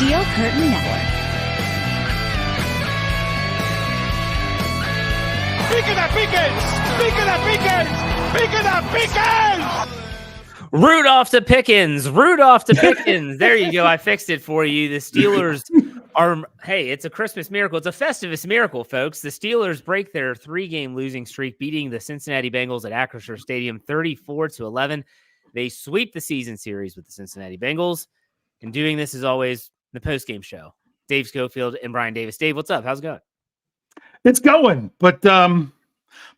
Steel Curtain Network. Rudolph to Pickens. Rudolph to Pickens. There you go. I fixed it for you. The Steelers are, hey, it's a Christmas miracle. It's a Festivus miracle, folks. The Steelers break their 3-game losing streak, beating the Cincinnati Bengals at Acrisure Stadium 34-11. They sweep the season series with the Cincinnati Bengals. And doing this, as always, the postgame show. Dave Schofield and Bryan Davis. Dave, what's up? How's it going? It's going, but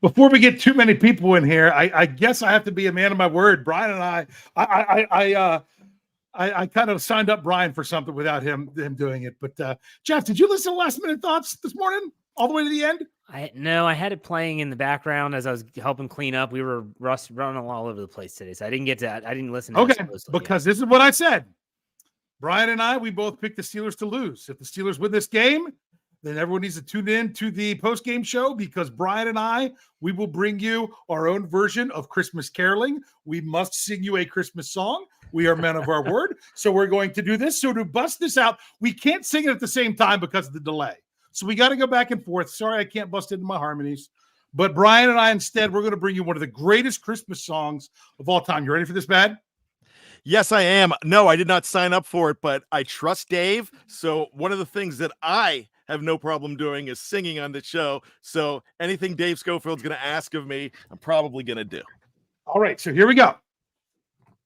before we get too many people in here, I guess I have to be a man of my word. Bryan and I kind of signed up Bryan for something without him doing it. But Jeff, did you listen to Last Minute Thoughts this morning all the way to the end? No, I had it playing in the background as I was helping clean up. We were running all over the place today, so I didn't get to. I didn't listen. To okay, because this is what I said. Bryan and we both picked the Steelers to lose. If the Steelers win this game, then everyone needs to tune in to the post-game show, because Bryan and we will bring you our own version of Christmas caroling. We must sing you a Christmas song. We are men of our word. So we're going to do this. So to bust this out, we can't sing it at the same time because of the delay. So we got to go back and forth. Sorry, I can't bust into my harmonies. But Bryan and instead, we're going to bring you one of the greatest Christmas songs of all time. You ready for this, Bad? Yes, I am. No, I did not sign up for it, but I trust Dave. So one of the things that I have no problem doing is singing on the show. So anything Dave Schofield's going to ask of me, I'm probably going to do. All right, so here we go.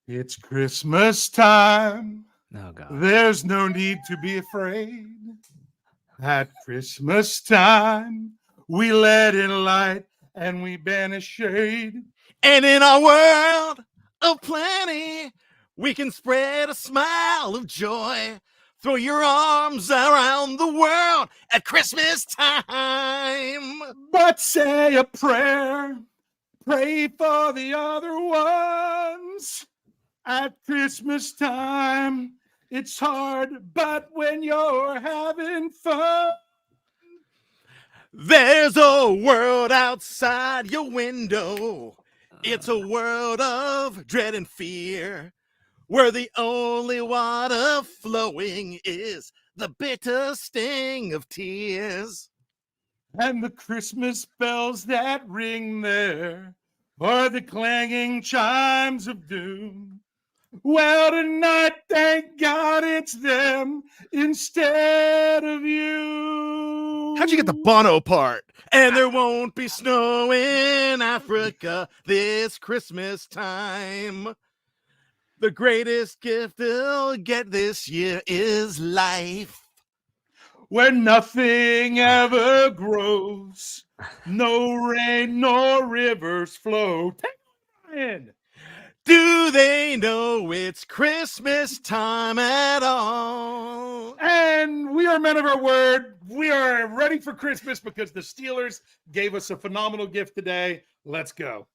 It's Christmas time. Oh, God. There's no need to be afraid. At Christmas time, we let in light and we banish shade. And in our world of plenty, we can spread a smile of joy. Throw your arms around the world at Christmas time. But say a prayer. Pray for the other ones. At Christmas time, it's hard, but when you're having fun. There's a world outside your window. It's a world of dread and fear, where the only water flowing is the bitter sting of tears. And the Christmas bells that ring there are the clanging chimes of doom. Well, tonight, thank God it's them instead of you. How'd you get the Bono part? And there won't be snow in Africa this Christmas time. The greatest gift they'll get this year is life. Where nothing ever grows, no rain nor rivers flow. Take it in. Do they know it's Christmas time at all? And we are men of our word. We are ready for Christmas because the Steelers gave us a phenomenal gift today. Let's go.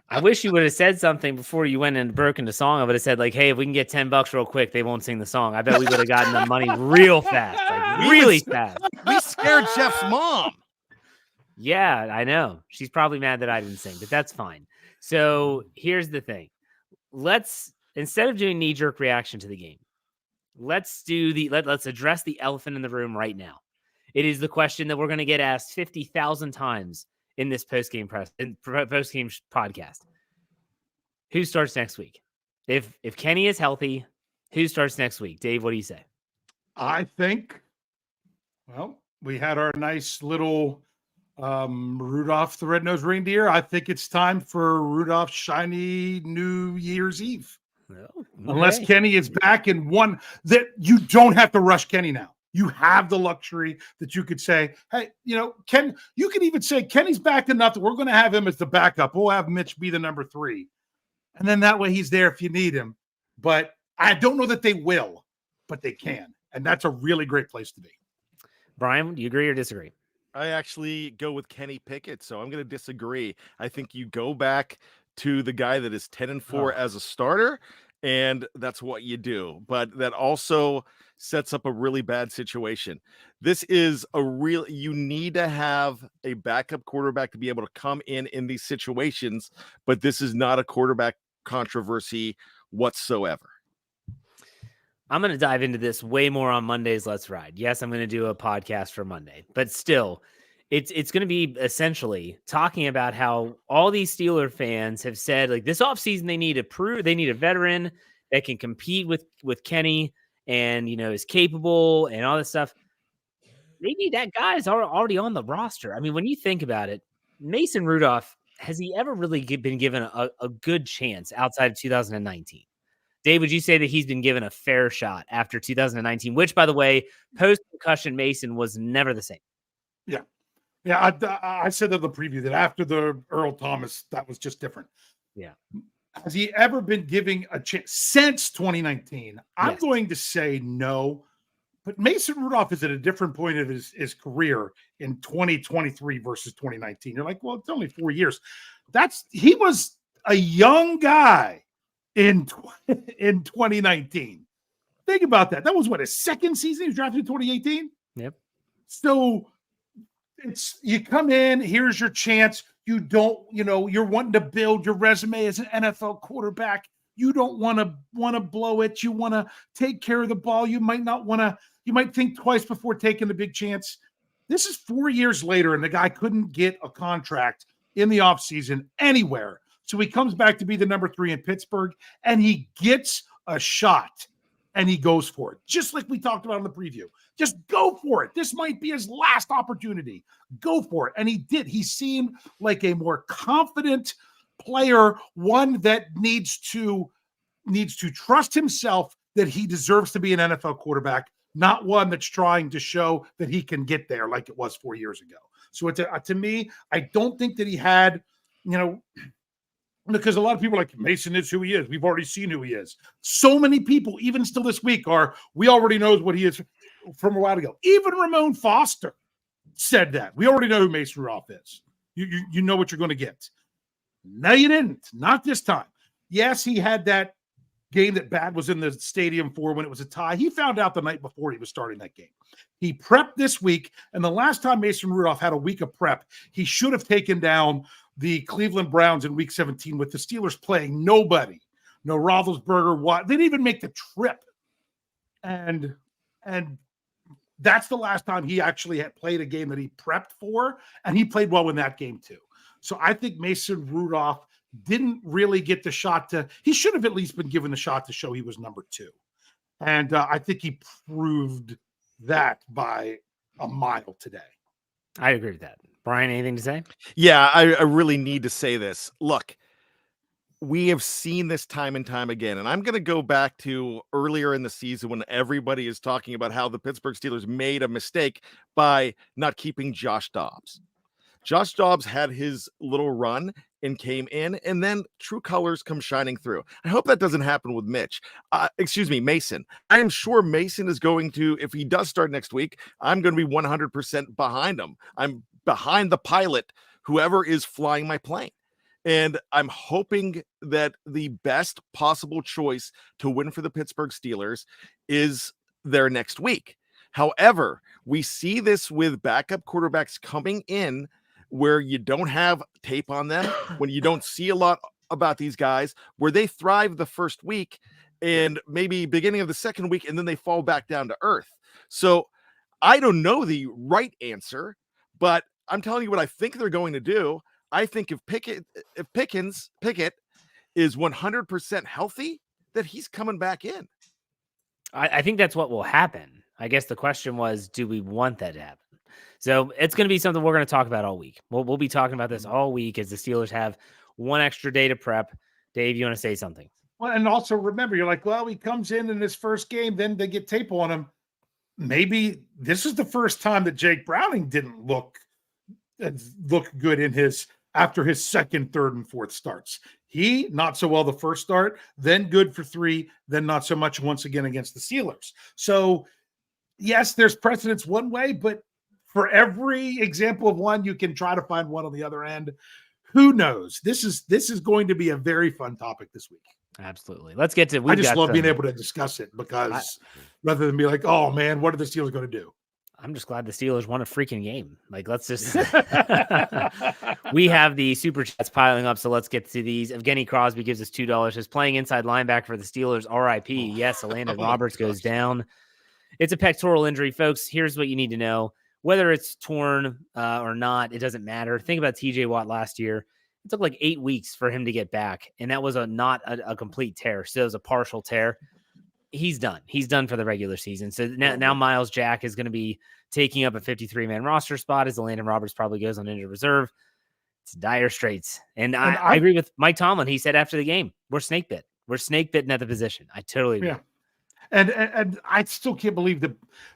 I wish you would have said something before you went and broke into song. I would have said, like, hey, if we can get $10 real quick, they won't sing the song. I bet we would have gotten the money real fast. Like, really fast. We scared Jeff's mom. Yeah, I know. She's probably mad that I didn't sing, but that's fine. So here's the thing. Instead of doing knee-jerk reaction to the game, let's address the elephant in the room right now. It is the question that we're going to get asked 50,000 times in this postgame podcast. Who starts next week? If Kenny is healthy, who starts next week? Dave, what do you say? I think, well, we had our nice little Rudolph the Red-Nosed Reindeer. I think it's time for Rudolph's shiny New Year's Eve. Oh, okay. Unless Kenny is back in one, that you don't have to rush Kenny now. You have the luxury that you could say, hey, Ken, you could even say Kenny's back enough that we're going to have him as the backup. We'll have Mitch be the number 3. And then that way he's there if you need him. But I don't know that they will, but they can. And that's a really great place to be. Bryan, do you agree or disagree? I actually go with Kenny Pickett, so I'm going to disagree. I think you go back to the guy that is 10-4 as a starter, and that's what you do. But that also sets up a really bad situation. This is you need to have a backup quarterback to be able to come in these situations, but this is not a quarterback controversy whatsoever. I'm going to dive into this way more on Monday's Let's Ride. Yes, I'm going to do a podcast for Monday, but still, it's going to be essentially talking about how all these Steeler fans have said, like, this offseason they need a veteran that can compete with Kenny and, is capable and all this stuff. Maybe that guy's already on the roster. I mean, when you think about it, Mason Rudolph, has he ever really been given a good chance outside of 2019? Dave, would you say that he's been given a fair shot after 2019, which, by the way, post-concussion Mason was never the same? Yeah. Yeah, I said in the preview that after the Earl Thomas, that was just different. Yeah. Has he ever been giving a chance since 2019? I'm Yes. going to say no. But Mason Rudolph is at a different point of his career in 2023 versus 2019. You're like, well, it's only 4 years. He was a young guy in 2019. Think about that. That was what, his second season? He was drafted in 2018. Yep. So you come in, here's your chance. You don't, you're wanting to build your resume as an NFL quarterback. You don't want to blow it. You want to take care of the ball. You might think twice before taking the big chance. This is 4 years later, and the guy couldn't get a contract in the offseason anywhere. So he comes back to be the number 3 in Pittsburgh, and he gets a shot, and he goes for it. Just like we talked about in the preview. Just go for it. This might be his last opportunity. Go for it. And he did. He seemed like a more confident player, one that needs to trust himself that he deserves to be an NFL quarterback, not one that's trying to show that he can get there like it was 4 years ago. So to me, I don't think that he had, because a lot of people are like, Mason is who he is. We've already seen who he is. So many people, even still this week, we already knows what he is from a while ago. Even Ramon Foster said that. We already know who Mason Rudolph is. You know what you're going to get. No, you didn't. Not this time. Yes, he had that game that Bad was in the stadium for when it was a tie. He found out the night before he was starting that game. He prepped this week, and the last time Mason Rudolph had a week of prep, he should have taken down the Cleveland Browns in week 17 with the Steelers playing nobody. No Roethlisberger. They didn't even make the trip. And that's the last time he actually had played a game that he prepped for, and he played well in that game too. So I think Mason Rudolph didn't really get the shot he should have at least been given the shot to show he was number 2. And I think he proved that by a mile today. I agree with that. Bryan, anything to say? Yeah, I really need to say this. Look, we have seen this time and time again, and I'm going to go back to earlier in the season when everybody is talking about how the Pittsburgh Steelers made a mistake by not keeping Josh Dobbs. Josh Dobbs had his little run and came in, and then true colors come shining through. I hope that doesn't happen with Mason. I am sure Mason is going to, if he does start next week, I'm going to be 100% behind him. I'm behind the pilot, whoever is flying my plane. And I'm hoping that the best possible choice to win for the Pittsburgh Steelers is there next week. However, we see this with backup quarterbacks coming in where you don't have tape on them, when you don't see a lot about these guys, where they thrive the first week and maybe beginning of the second week, and then they fall back down to earth. So I don't know the right answer, but I'm telling you what I think they're going to do. I think if Pickett is 100% healthy, that he's coming back in. I think that's what will happen. I guess the question was, do we want that to happen? So it's going to be something we're going to talk about all week. We'll be talking about this all week as the Steelers have one extra day to prep. Dave, you want to say something? Well, and also remember, you're like, well, he comes in his first game, then they get tape on him. Maybe this is the first time that Jake Browning didn't look good after his second, third, and fourth starts. He not so well the first start, then good for 3, then not so much once again against the Steelers. So yes, there's precedence one way, but for every example of one, you can try to find one on the other end. Who knows? This is going to be a very fun topic this week. Absolutely. Let's get to. I just love being able to discuss it because rather than be like, oh man, what are the Steelers going to do? I'm just glad the Steelers won a freaking game. Like, let's just we have the super chats piling up, so let's get to these. Evgeny Crosby gives us $2. Says playing inside linebacker for the Steelers. RIP. Yes, Landon Roberts goes down. It's a pectoral injury, folks. Here's what you need to know. Whether it's torn or not, it doesn't matter. Think about TJ Watt last year. It took like 8 weeks for him to get back, and that was not a complete tear. So it was a partial tear. He's done. He's done for the regular season. So now Miles Jack is going to be taking up a 53-man roster spot as Landon Roberts probably goes on injured reserve. It's dire straits. And I agree with Mike Tomlin. He said after the game, we're snake bit. We're snake bitten at the position. I totally agree. Yeah. And I still can't believe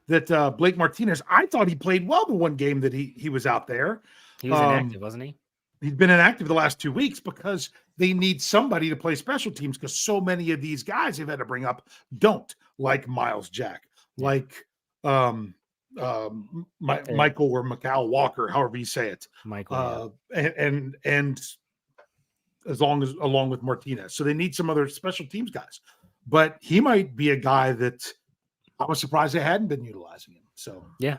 that Blake Martinez, I thought he played well the one game that he was out there. He was inactive, wasn't he? He'd been inactive the last 2 weeks because they need somebody to play special teams because so many of these guys they've had to bring up don't, like Miles Jack, like Michael or Macau Walker, however you say it. Michael. And along with Martinez. So they need some other special teams guys. But he might be a guy that I was surprised they hadn't been utilizing him. So yeah,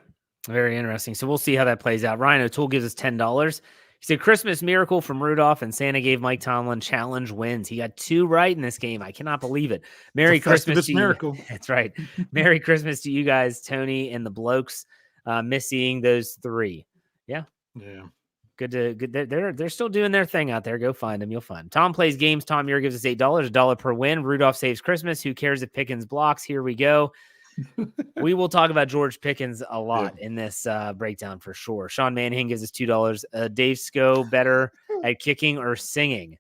very interesting. So we'll see how that plays out. Ryan O'Toole gives us $10. He said Christmas miracle from Rudolph, and Santa gave Mike Tomlin challenge wins. He got 2 right in this game. I cannot believe it. Merry Christmas to miracle. You. That's right. Merry Christmas to you guys, Tony and the blokes. Miss seeing those 3. Yeah. Good. They're still doing their thing out there. Go find them. You'll find them. Tom plays games. Tom Muir gives us $8, $1 per win. Rudolph saves Christmas. Who cares if Pickens blocks? Here we go. We will talk about George Pickens a lot in this breakdown for sure. Sean Manning gives us $2. Dave Sco better at kicking or singing?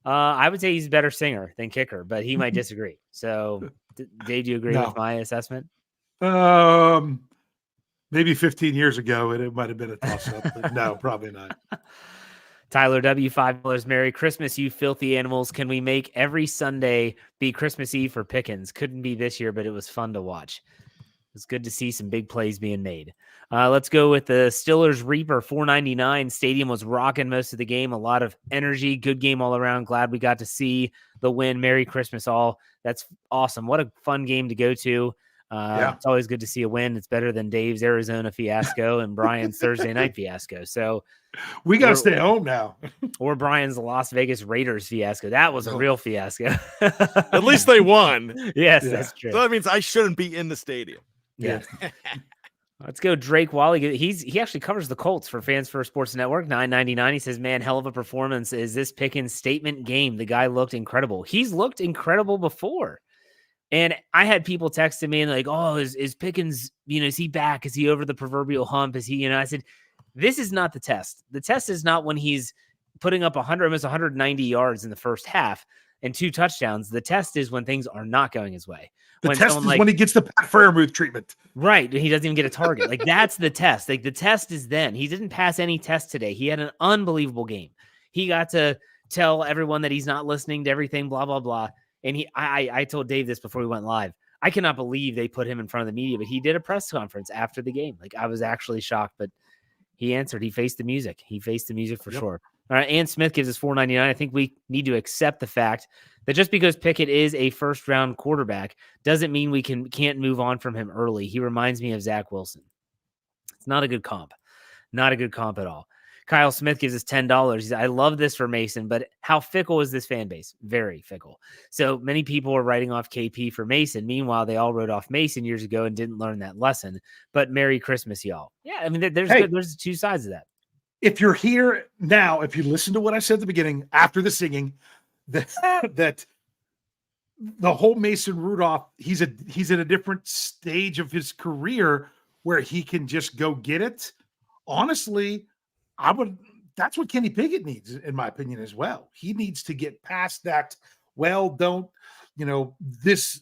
I would say he's a better singer than kicker, but he might disagree. So, Dave, do you agree with my assessment? Maybe 15 years ago, it might have been a toss-up, but no, probably not. Tyler W., $5. Merry Christmas, you filthy animals. Can we make every Sunday be Christmas Eve for Pickens? Couldn't be this year, but it was fun to watch. It's good to see some big plays being made. Let's go with the Steelers Reaper, $4.99. Stadium was rocking most of the game. A lot of energy. Good game all around. Glad we got to see the win. Merry Christmas all. That's awesome. What a fun game to go to. It's always good to see a win. It's better than Dave's Arizona fiasco and Bryan's Thursday night fiasco. So we got to stay home now. Or Bryan's Las Vegas Raiders fiasco. That was a real fiasco. At least they won. Yes, that's true. So that means I shouldn't be in the stadium. Yeah. Let's go, Drake Wally. He actually covers the Colts for Fans First Sports Network, $9.99. He says, man, hell of a performance. Is this Pickens' statement game? The guy looked incredible. He's looked incredible before. And I had people texting me and like, oh, is Pickens, is he back? Is he over the proverbial hump? Is he, I said, this is not the test. The test is not when he's putting up almost 190 yards in the first half and 2 touchdowns. The test is when things are not going his way. The test is when he gets the Pat Freiermuth treatment. Right. He doesn't even get a target. Like, that's the test. Like, the test is then. He didn't pass any test today. He had an unbelievable game. He got to tell everyone that he's not listening to everything, blah, blah, blah. And I told Dave this before we went live. I cannot believe they put him in front of the media, but he did a press conference after the game. Like, I was actually shocked, but he answered. He faced the music. For sure. All right. Ann Smith gives us $4.99. I think we need to accept the fact that just because Pickett is a first-round quarterback doesn't mean we can't move on from him early. He reminds me of Zach Wilson. It's not a good comp. Not a good comp at all. Kyle Smith gives us $10. He said, I love this for Mason, but how fickle is this fan base? Very fickle. So many people are writing off KP for Mason. Meanwhile, they all wrote off Mason years ago and didn't learn that lesson. But Merry Christmas, y'all. Yeah, I mean, there's 2 sides of that. If you're here now, if you listen to what I said at the beginning, after the singing, that the whole Mason Rudolph, he's at a different stage of his career where he can just go get it. Honestly, that's what Kenny Pickett needs, in my opinion, as well. He needs to get past that. Well, this,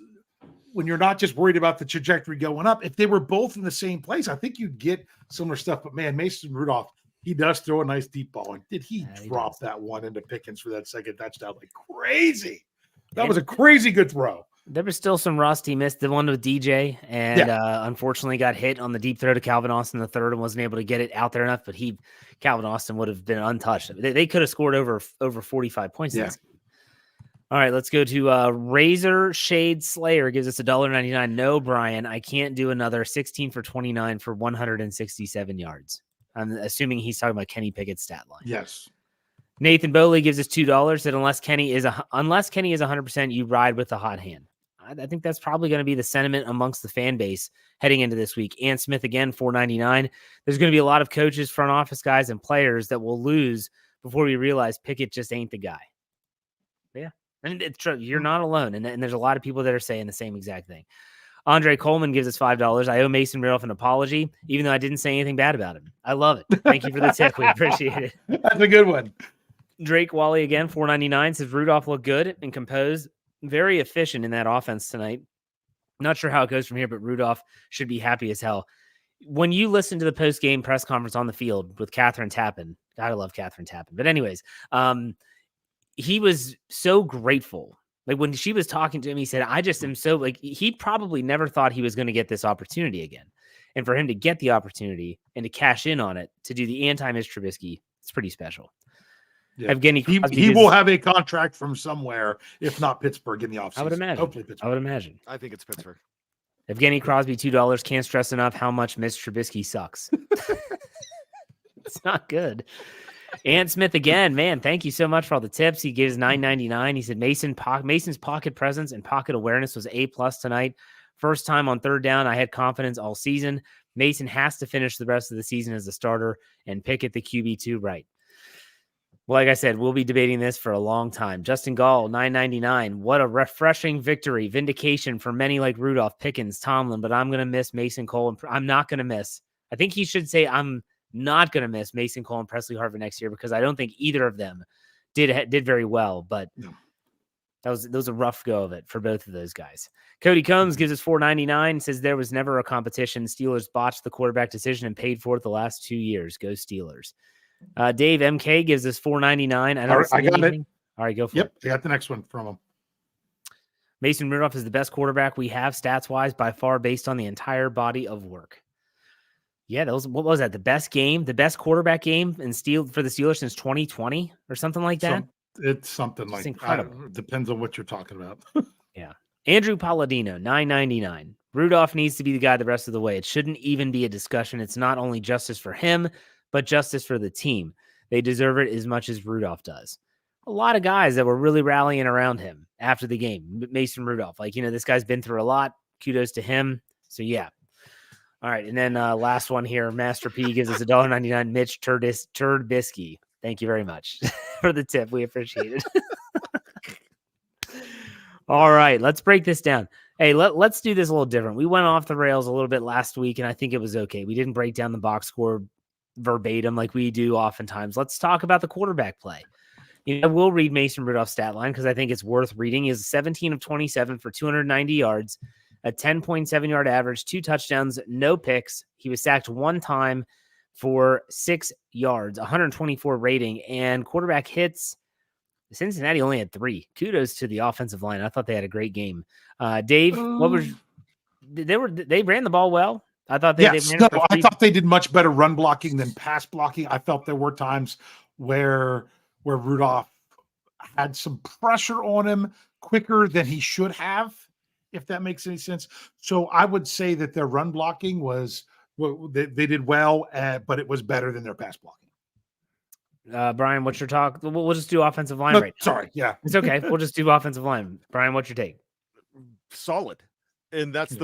when you're not just worried about the trajectory going up. If they were both in the same place, I think you'd get similar stuff. But man, Mason Rudolph, he does throw a nice deep ball. And did he drop that one into Pickens for that second touchdown like crazy? That was a crazy good throw. There was still some rust. He missed the one with DJ and unfortunately got hit on the deep throw to Calvin Austin the third and wasn't able to get it out there enough, but Calvin Austin would have been untouched. They could have scored over 45 points. Yeah. All right, let's go to Razor Shade Slayer gives us $1.99. No, Brian, I can't do another 16 for 29 for 167 yards. I'm assuming he's talking about Kenny Pickett's stat line. Yes. Nathan Bowley gives us $2. Said unless Kenny is 100%, you ride with the hot hand. I think that's probably going to be the sentiment amongst the fan base heading into this week. Ant Smith again, $4.99. There's going to be a lot of coaches, front office guys, and players that will lose before we realize Pickett just ain't the guy. Yeah. And it's true. You're not alone. And there's a lot of people that are saying the same exact thing. Andre Coleman gives us $5. I owe Mason Rudolph an apology, even though I didn't say anything bad about him. I love it. Thank you for the tip. We appreciate it. That's a good one. Drake Wally again, $4.99, says Rudolph looked good and composed. Very efficient in that offense tonight. Not sure how it goes from here, but Rudolph should be happy as hell. When you listen to the post-game press conference on the field with Catherine Tappan, gotta love Catherine Tappan. But anyways, he was so grateful. Like when she was talking to him, he said, I just am so like, he probably never thought he was going to get this opportunity again. And for him to get the opportunity and to cash in on it, to do the anti-Mitch Trubisky, it's pretty special. Yeah. Evgeny Crosby he will have a contract from somewhere, if not Pittsburgh in the offseason. I would imagine. Hopefully Pittsburgh. I would imagine. I think it's Pittsburgh. Evgeny Crosby, $2. Can't stress enough how much Mitch Trubisky sucks. It's not good. Ant Smith again, man. Thank you so much for all the tips. He gives $9.99. He said Mason's pocket presence and pocket awareness was A+ tonight. First time on third down, I had confidence all season. Mason has to finish the rest of the season as a starter and Pickett the QB2 right. Well, like I said, we'll be debating this for a long time. Justin Gall, $9.99. What a refreshing victory. Vindication for many like Rudolph, Pickens, Tomlin, but I'm going to miss Mason Cole. I'm not going to miss. I think he should say I'm not going to miss Mason Cole and Presley Harvin next year because I don't think either of them did very well, but that was a rough go of it for both of those guys. Cody Combs gives us $4.99, says there was never a competition. Steelers botched the quarterback decision and paid for it the last 2 years. Go Steelers. Dave MK gives us $4.99. I got it. All right, go for it. I got the next one from him. Mason Rudolph is the best quarterback we have stats-wise by far based on the entire body of work. Yeah, what was that? The best quarterback game for the Steelers since 2020 or something like that? It's something like incredible. Depends on what you're talking about. Yeah. Andrew Palladino, $9.99. Rudolph needs to be the guy the rest of the way. It shouldn't even be a discussion. It's not only justice for him, but justice for the team. They deserve it as much as Rudolph does. A lot of guys that were really rallying around him after the game. Mason Rudolph, this guy's been through a lot. Kudos to him. So, yeah. All right. And then last one here. Master P gives us $1.99. Mitch Trubisky. Thank you very much for the tip. We appreciate it. All right. Let's break this down. Hey, let's do this a little different. We went off the rails a little bit last week, and I think it was okay. We didn't break down the box score verbatim like we do oftentimes. Let's talk about the quarterback play. We'll read Mason Rudolph's stat line because I think it's worth reading. He's 17 of 27 for 290 yards, a 10.7 yard average, 2 touchdowns, no picks. He was sacked 1 time for 6 yards, 124 rating, and quarterback hits. Cincinnati only had 3. Kudos to the offensive line. I thought they had a great game. Dave, they ran the ball well. I thought I thought they did much better run blocking than pass blocking. I felt there were times where Rudolph had some pressure on him quicker than he should have, if that makes any sense. So I would say that their run blocking they did well, but it was better than their pass blocking. Brian, what's your talk? We'll just do offensive line right now. Sorry. Yeah, it's okay. We'll just do offensive line. Brian, what's your take? Solid. And that's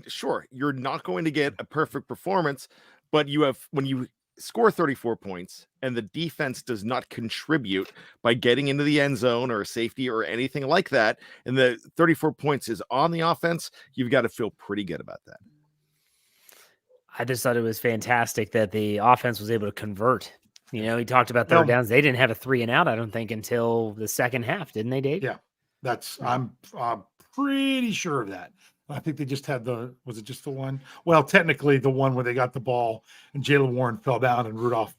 sure, you're not going to get a perfect performance, but when you score 34 points and the defense does not contribute by getting into the end zone or a safety or anything like that, and the 34 points is on the offense, you've got to feel pretty good about that. I just thought it was fantastic that the offense was able to convert. He talked about third downs. They didn't have a 3 and out, I don't think, until the second half, didn't they, Dave? Yeah, I'm pretty sure of that. I think they just had was it just the one? Well, technically the one where they got the ball and Jaylen Warren fell down and Rudolph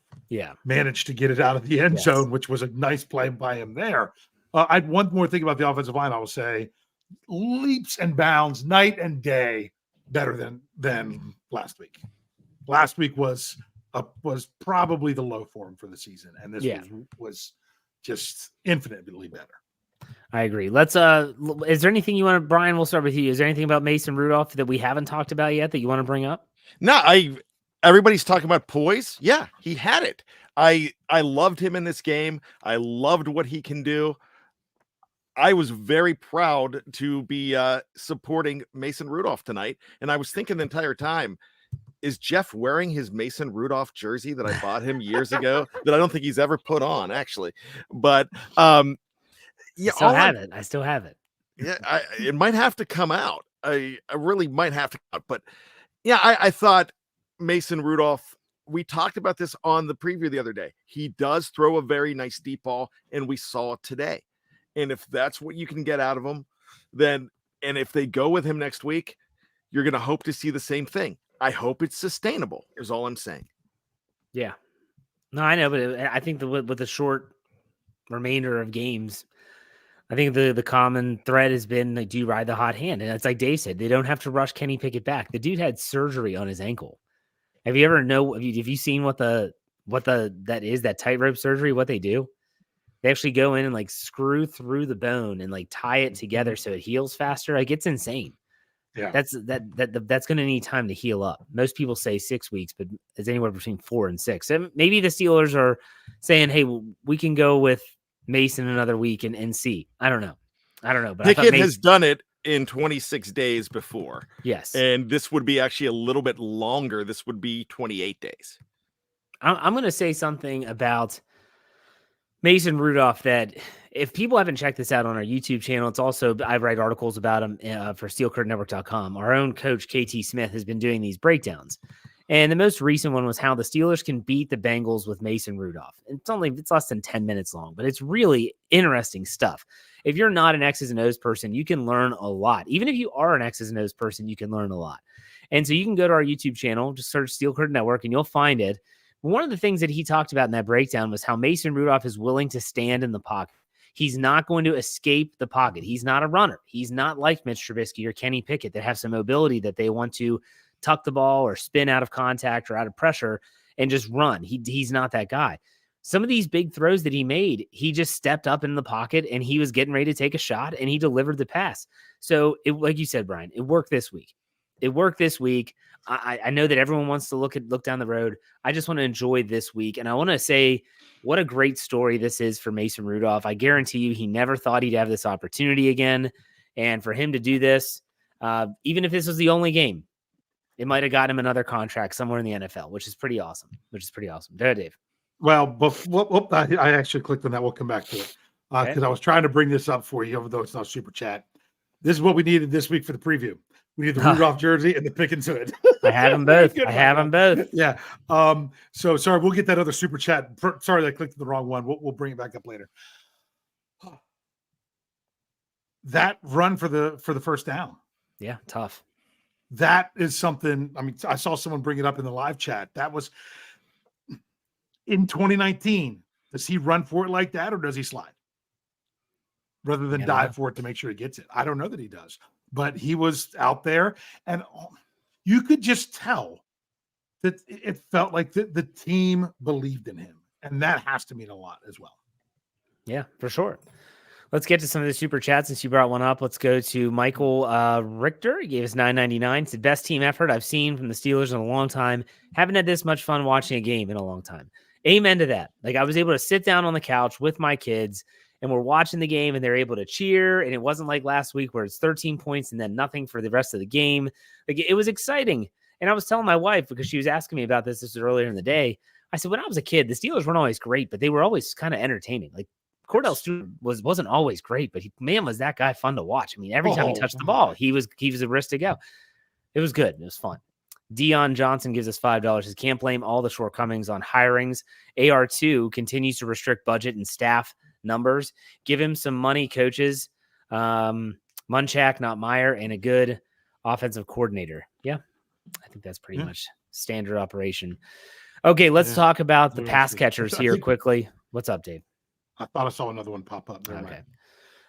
managed to get it out of the end zone, which was a nice play by him there. One more thing about the offensive line, I will say, leaps and bounds, night and day, better than last week. Last week was probably the low form for the season, and this was just infinitely better. I agree. Let's is there anything you want to, Brian, we'll start with you. Is there anything about Mason Rudolph that we haven't talked about yet that you want to bring up? No, everybody's talking about poise. Yeah, he had it. I loved him in this game. I loved what he can do. I was very proud to be supporting Mason Rudolph tonight. And I was thinking the entire time, is Jeff wearing his Mason Rudolph jersey that I bought him years ago that I don't think he's ever put on, actually? But yeah, I still have it. Yeah, it might have to come out. I really might have to come out. But yeah, I thought Mason Rudolph, we talked about this on the preview the other day. He does throw a very nice deep ball, and we saw it today. And if that's what you can get out of him, then, and if they go with him next week, you're going to hope to see the same thing. I hope it's sustainable, is all I'm saying. Yeah. No, I know, but I think with the short remainder of games, I think the common thread has been, like, do you ride the hot hand? And it's like Dave said, they don't have to rush Kenny Pickett back. The dude had surgery on his ankle. Have you ever have you seen what that tightrope surgery, what they do? They actually go in and like screw through the bone and like tie it together so it heals faster. Like, it's insane. Yeah, that's going to need time to heal up. Most people say 6 weeks, but it's anywhere between 4 and 6. And maybe the Steelers are saying, hey, we can go with Mason another week and see. I don't know. But Pickett has done it in 26 days before. Yes. And this would be actually a little bit longer. This would be 28 days. I'm going to say something about Mason Rudolph that if people haven't checked this out on our YouTube channel, it's also, I write articles about him for SteelCurtainNetwork.com. Our own coach, KT Smith, has been doing these breakdowns. And the most recent one was how the Steelers can beat the Bengals with Mason Rudolph. It's less than 10 minutes long, but it's really interesting stuff. If you're not an X's and O's person, you can learn a lot. Even if you are an X's and O's person, you can learn a lot. And so you can go to our YouTube channel, just search Steel Curtain Network, and you'll find it. One of the things that he talked about in that breakdown was how Mason Rudolph is willing to stand in the pocket. He's not going to escape the pocket. He's not a runner. He's not like Mitch Trubisky or Kenny Pickett that have some mobility that they want to tuck the ball or spin out of contact or out of pressure and just run. He's not that guy. Some of these big throws that he made, he just stepped up in the pocket and he was getting ready to take a shot and he delivered the pass. So like you said, Brian, it worked this week. I know that everyone wants to look down the road. I just want to enjoy this week. And I want to say what a great story this is for Mason Rudolph. I guarantee you he never thought he'd have this opportunity again. And for him to do this, even if this was the only game, it might have got him another contract somewhere in the NFL, which is pretty awesome. There, Dave. Well, I actually clicked on that. We'll come back to it because I was trying to bring this up for you, even though it's not super chat. This is what we needed this week for the preview. We need the Rudolph jersey and the Pickens hood. I have them both. Yeah. So sorry, we'll get that other super chat. Sorry, I clicked the wrong one. We'll bring it back up later. That run for the first down. Yeah, tough. That is something. I mean, I saw someone bring it up in the live chat. That was in 2019. Does he run for it like that, or does he slide rather than dive for it to make sure he gets it? I don't know that he does. But he was out there, and you could just tell that it felt like the team believed in him, and that has to mean a lot as well. Yeah, for sure. Let's get to some of the super chats since you brought one up. Let's go to Michael Richter. He gave us $9.99. It's the best team effort I've seen from the Steelers in a long time. Haven't had this much fun watching a game in a long time. Amen to that. Like, I was able to sit down on the couch with my kids, and we're watching the game, and they're able to cheer. And it wasn't like last week where it's 13 points and then nothing for the rest of the game. Like, it was exciting. And I was telling my wife, because she was asking me about this was earlier in the day. I said, when I was a kid, the Steelers weren't always great, but they were always kind of entertaining. Like, Cordell Stewart wasn't always great, but was that guy fun to watch. I mean, every time he touched the ball, he was a risk to go. It was good. It was fun. Dion Johnson gives us $5. He can't blame all the shortcomings on hirings. AR2 continues to restrict budget and staff numbers. Give him some money, coaches. Munchak, not Meyer, and a good offensive coordinator. Yeah, I think that's pretty much standard operation. Okay, let's talk about the pass catchers here quickly. What's up, Dave? I thought I saw another one pop up. Okay.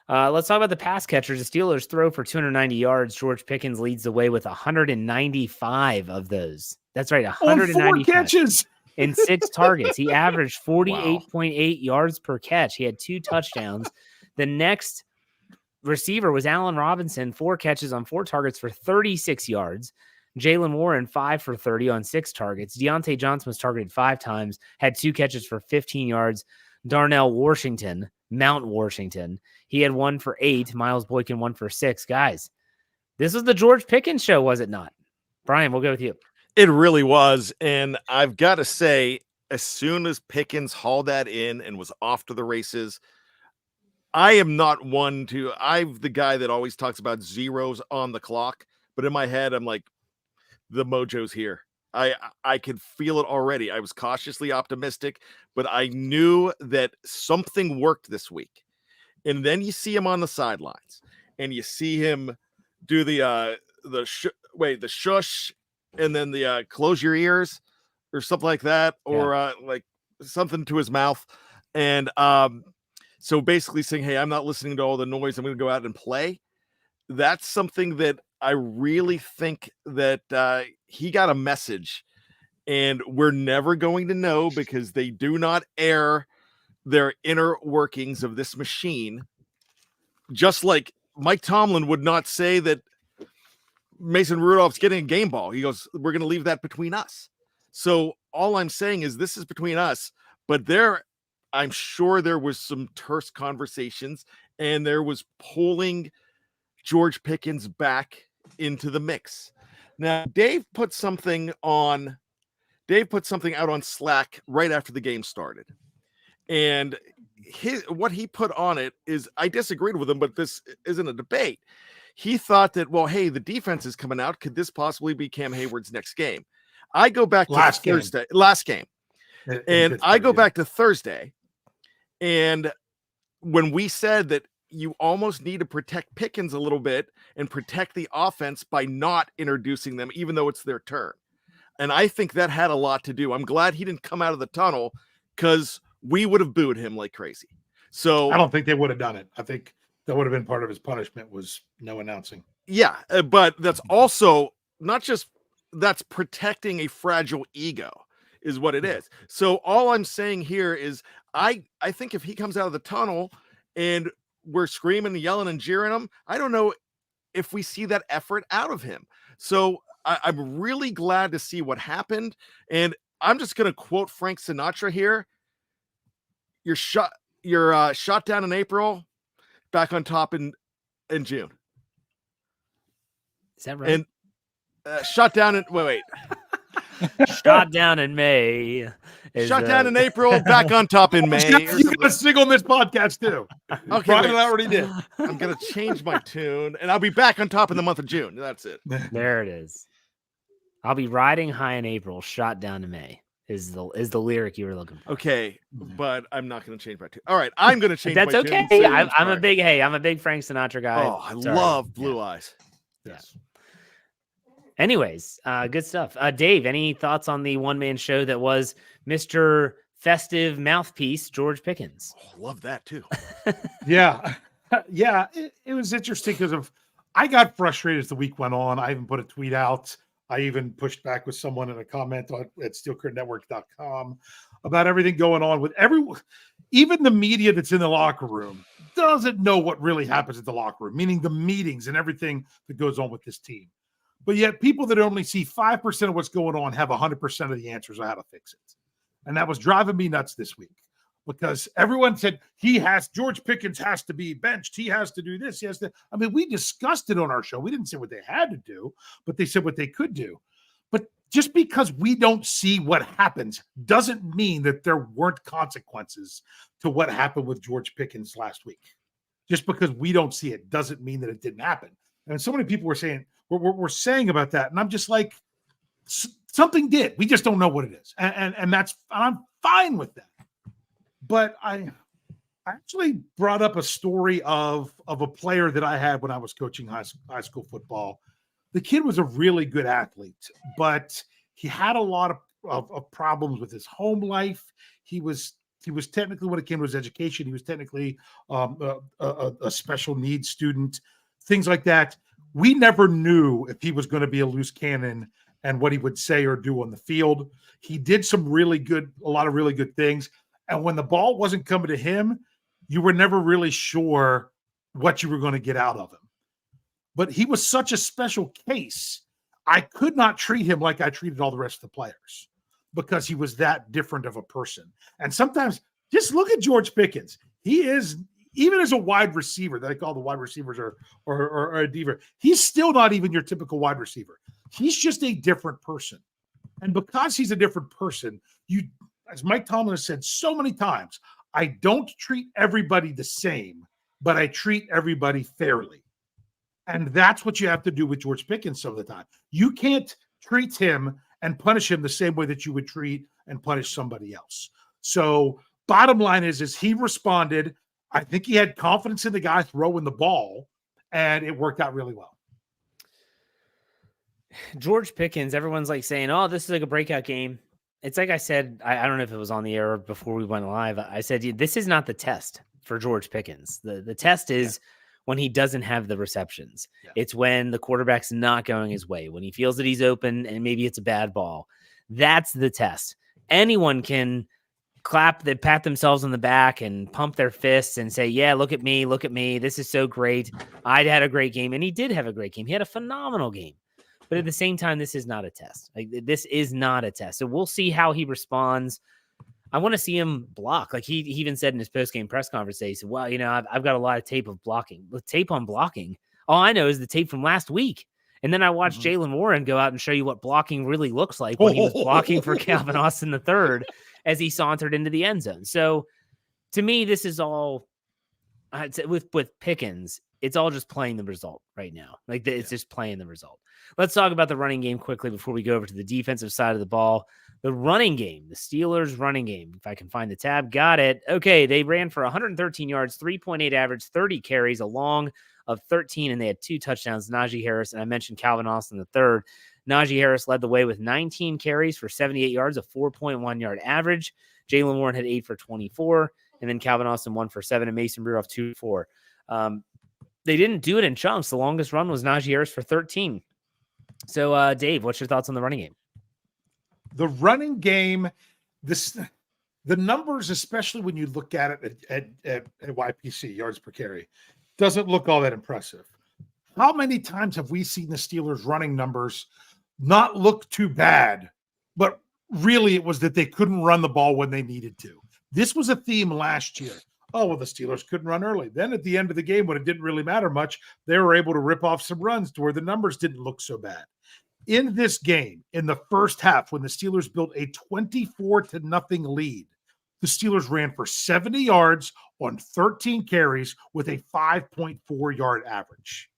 Let's talk about the pass catchers. The Steelers throw for 290 yards. George Pickens leads the way with 195 of those. That's right, 190 catches and 6 targets. He averaged 48.8 yards per catch. He had 2 touchdowns. The next receiver was Allen Robinson, 4 catches on 4 targets for 36 yards. Jalen Warren, 5 for 30 on 6 targets. Deontay Johnson was targeted 5 times, had 2 catches for 15 yards. Darnell Washington, Mount Washington, he had 1 for 8. Miles Boykin, 1 for 6. Guys, this was the George Pickens show, was it not? Brian, we'll go with you. It really was. And I've got to say, as soon as Pickens hauled that in and was off to the races, I am not one to, I'm the guy that always talks about zeros on the clock, but in my head, I'm like, the mojo's here. I could feel it already. I was cautiously optimistic, but I knew that something worked this week. And then you see him on the sidelines and you see him do the shush, and then the close your ears or something like that, or like something to his mouth. And so basically saying, hey, I'm not listening to all the noise. I'm going to go out and play. That's something that I really think that he got a message, and we're never going to know because they do not air their inner workings of this machine. Just like Mike Tomlin would not say that Mason Rudolph's getting a game ball. He goes, we're going to leave that between us. So all I'm saying is this is between us, but I'm sure there was some terse conversations, and there was pulling George Pickens back into the mix. Now, Dave put something out on Slack right after the game started. And what he put on it is, I disagreed with him, but this isn't a debate. He thought that, well, hey, the defense is coming out. Could this possibly be Cam Hayward's next game? I go back to last game. And I go back to Thursday. And when we said that you almost need to protect Pickens a little bit and protect the offense by not introducing them, even though it's their turn. And I think that had a lot to do. I'm glad he didn't come out of the tunnel, because we would have booed him like crazy. So I don't think they would have done it. I think that would have been part of his punishment, was no announcing. Yeah, but that's also not just, that's protecting a fragile ego is what it is. So all I'm saying here is I think if he comes out of the tunnel and we're screaming and yelling and jeering him, I don't know if we see that effort out of him. So I'm really glad to see what happened. And I'm just going to quote Frank Sinatra here. You're shot down in April, back on top in June. Is that right? And shot down in wait. Shot down in May. Shut down in April, back on top in May. You got to sing on this podcast too. Okay, Brian already did. I'm gonna change my tune, and I'll be back on top in the month of June. That's it. There it is. I'll be riding high in April, shot down in May. Is the lyric you were looking for? Okay, but I'm not gonna change my tune. All right, I'm gonna change. That's my okay. Tune. I'm a big Frank Sinatra guy. Oh, I love Blue Eyes. Yes. Anyways, good stuff. Dave, any thoughts on the one-man show that was Mr. Festive Mouthpiece, George Pickens? Oh, love that too. Yeah. Yeah. It was interesting because I got frustrated as the week went on. I even put a tweet out. I even pushed back with someone in a comment at steelcurtainnetwork.com about everything going on with everyone. Even the media that's in the locker room doesn't know what really happens at the locker room, meaning the meetings and everything that goes on with this team. But yet people that only see 5% of what's going on have 100% of the answers on how to fix it. And that was driving me nuts this week, because everyone said George Pickens has to be benched. He has to do this. He has to. I mean, we discussed it on our show. We didn't say what they had to do, but they said what they could do. But just because we don't see what happens doesn't mean that there weren't consequences to what happened with George Pickens last week. Just because we don't see it doesn't mean that it didn't happen. And so many people were saying, we're saying about that. And I'm just like, something did. We just don't know what it is. And I'm fine with that. But I actually brought up a story of a player that I had when I was coaching high school football. The kid was a really good athlete, but he had a lot of problems with his home life. He was technically, when it came to his education, he was technically a special needs student, things like that. We never knew if he was going to be a loose cannon and what he would say or do on the field. He did a lot of really good things. And when the ball wasn't coming to him, you were never really sure what you were going to get out of him. But he was such a special case. I could not treat him like I treated all the rest of the players because he was that different of a person. And sometimes just look at George Pickens. He is, even as a wide receiver that I call the wide receivers or a diva, he's still not even your typical wide receiver. He's just a different person. And because he's a different person, you, as Mike Tomlin has said so many times, I don't treat everybody the same, but I treat everybody fairly. And that's what you have to do with George Pickens some of the time. You can't treat him and punish him the same way that you would treat and punish somebody else. So bottom line is he responded. I think he had confidence in the guy throwing the ball, and it worked out really well. George Pickens, everyone's like saying, oh, this is like a breakout game. It's like I said, I don't know if it was on the air before we went live. I said, this is not the test for George Pickens. The test is when he doesn't have the receptions. Yeah. It's when the quarterback's not going his way, when he feels that he's open and maybe it's a bad ball. That's the test. Anyone can pat themselves on the back and pump their fists and say, yeah, look at me. This is so great. I had a great game. And he did have a great game. He had a phenomenal game. But at the same time, this is not a test. This is not a test. So we'll see how he responds. I want to see him block. Like he even said in his post-game press conference, he said, well, I've got a lot of tape of blocking. With tape on blocking, all I know is the tape from last week. And then I watched Jaylen Warren go out and show you what blocking really looks like when he was blocking for Calvin Austin III as he sauntered into the end zone. So to me, this is all with Pickens. It's all just playing the result right now. It's just playing the result. Let's talk about the running game quickly before we go over to the defensive side of the ball. The running game, the Steelers running game. If I can find the tab, got it. Okay, they ran for 113 yards, 3.8 average, 30 carries, a long of 13, and they had 2 touchdowns. Najee Harris, and I mentioned Calvin Austin III. Najee Harris led the way with 19 carries for 78 yards, a 4.1 yard average. Jaylen Warren had 8 for 24, and then Calvin Austin 1 for 7, and Mason Rudolph 2 for 4. They didn't do it in chunks. The longest run was Najee Harris for 13. So, Dave, what's your thoughts on the running game? The running game, the numbers, especially when you look at it at YPC, yards per carry, doesn't look all that impressive. How many times have we seen the Steelers' running numbers not look too bad, but really it was that they couldn't run the ball when they needed to? This was a theme last year. Oh, well, the Steelers couldn't run early. Then at the end of the game, when it didn't really matter much, they were able to rip off some runs to where the numbers didn't look so bad. In this game, in the first half, when the Steelers built a 24-0 lead, the Steelers ran for 70 yards on 13 carries with a 5.4 yard average.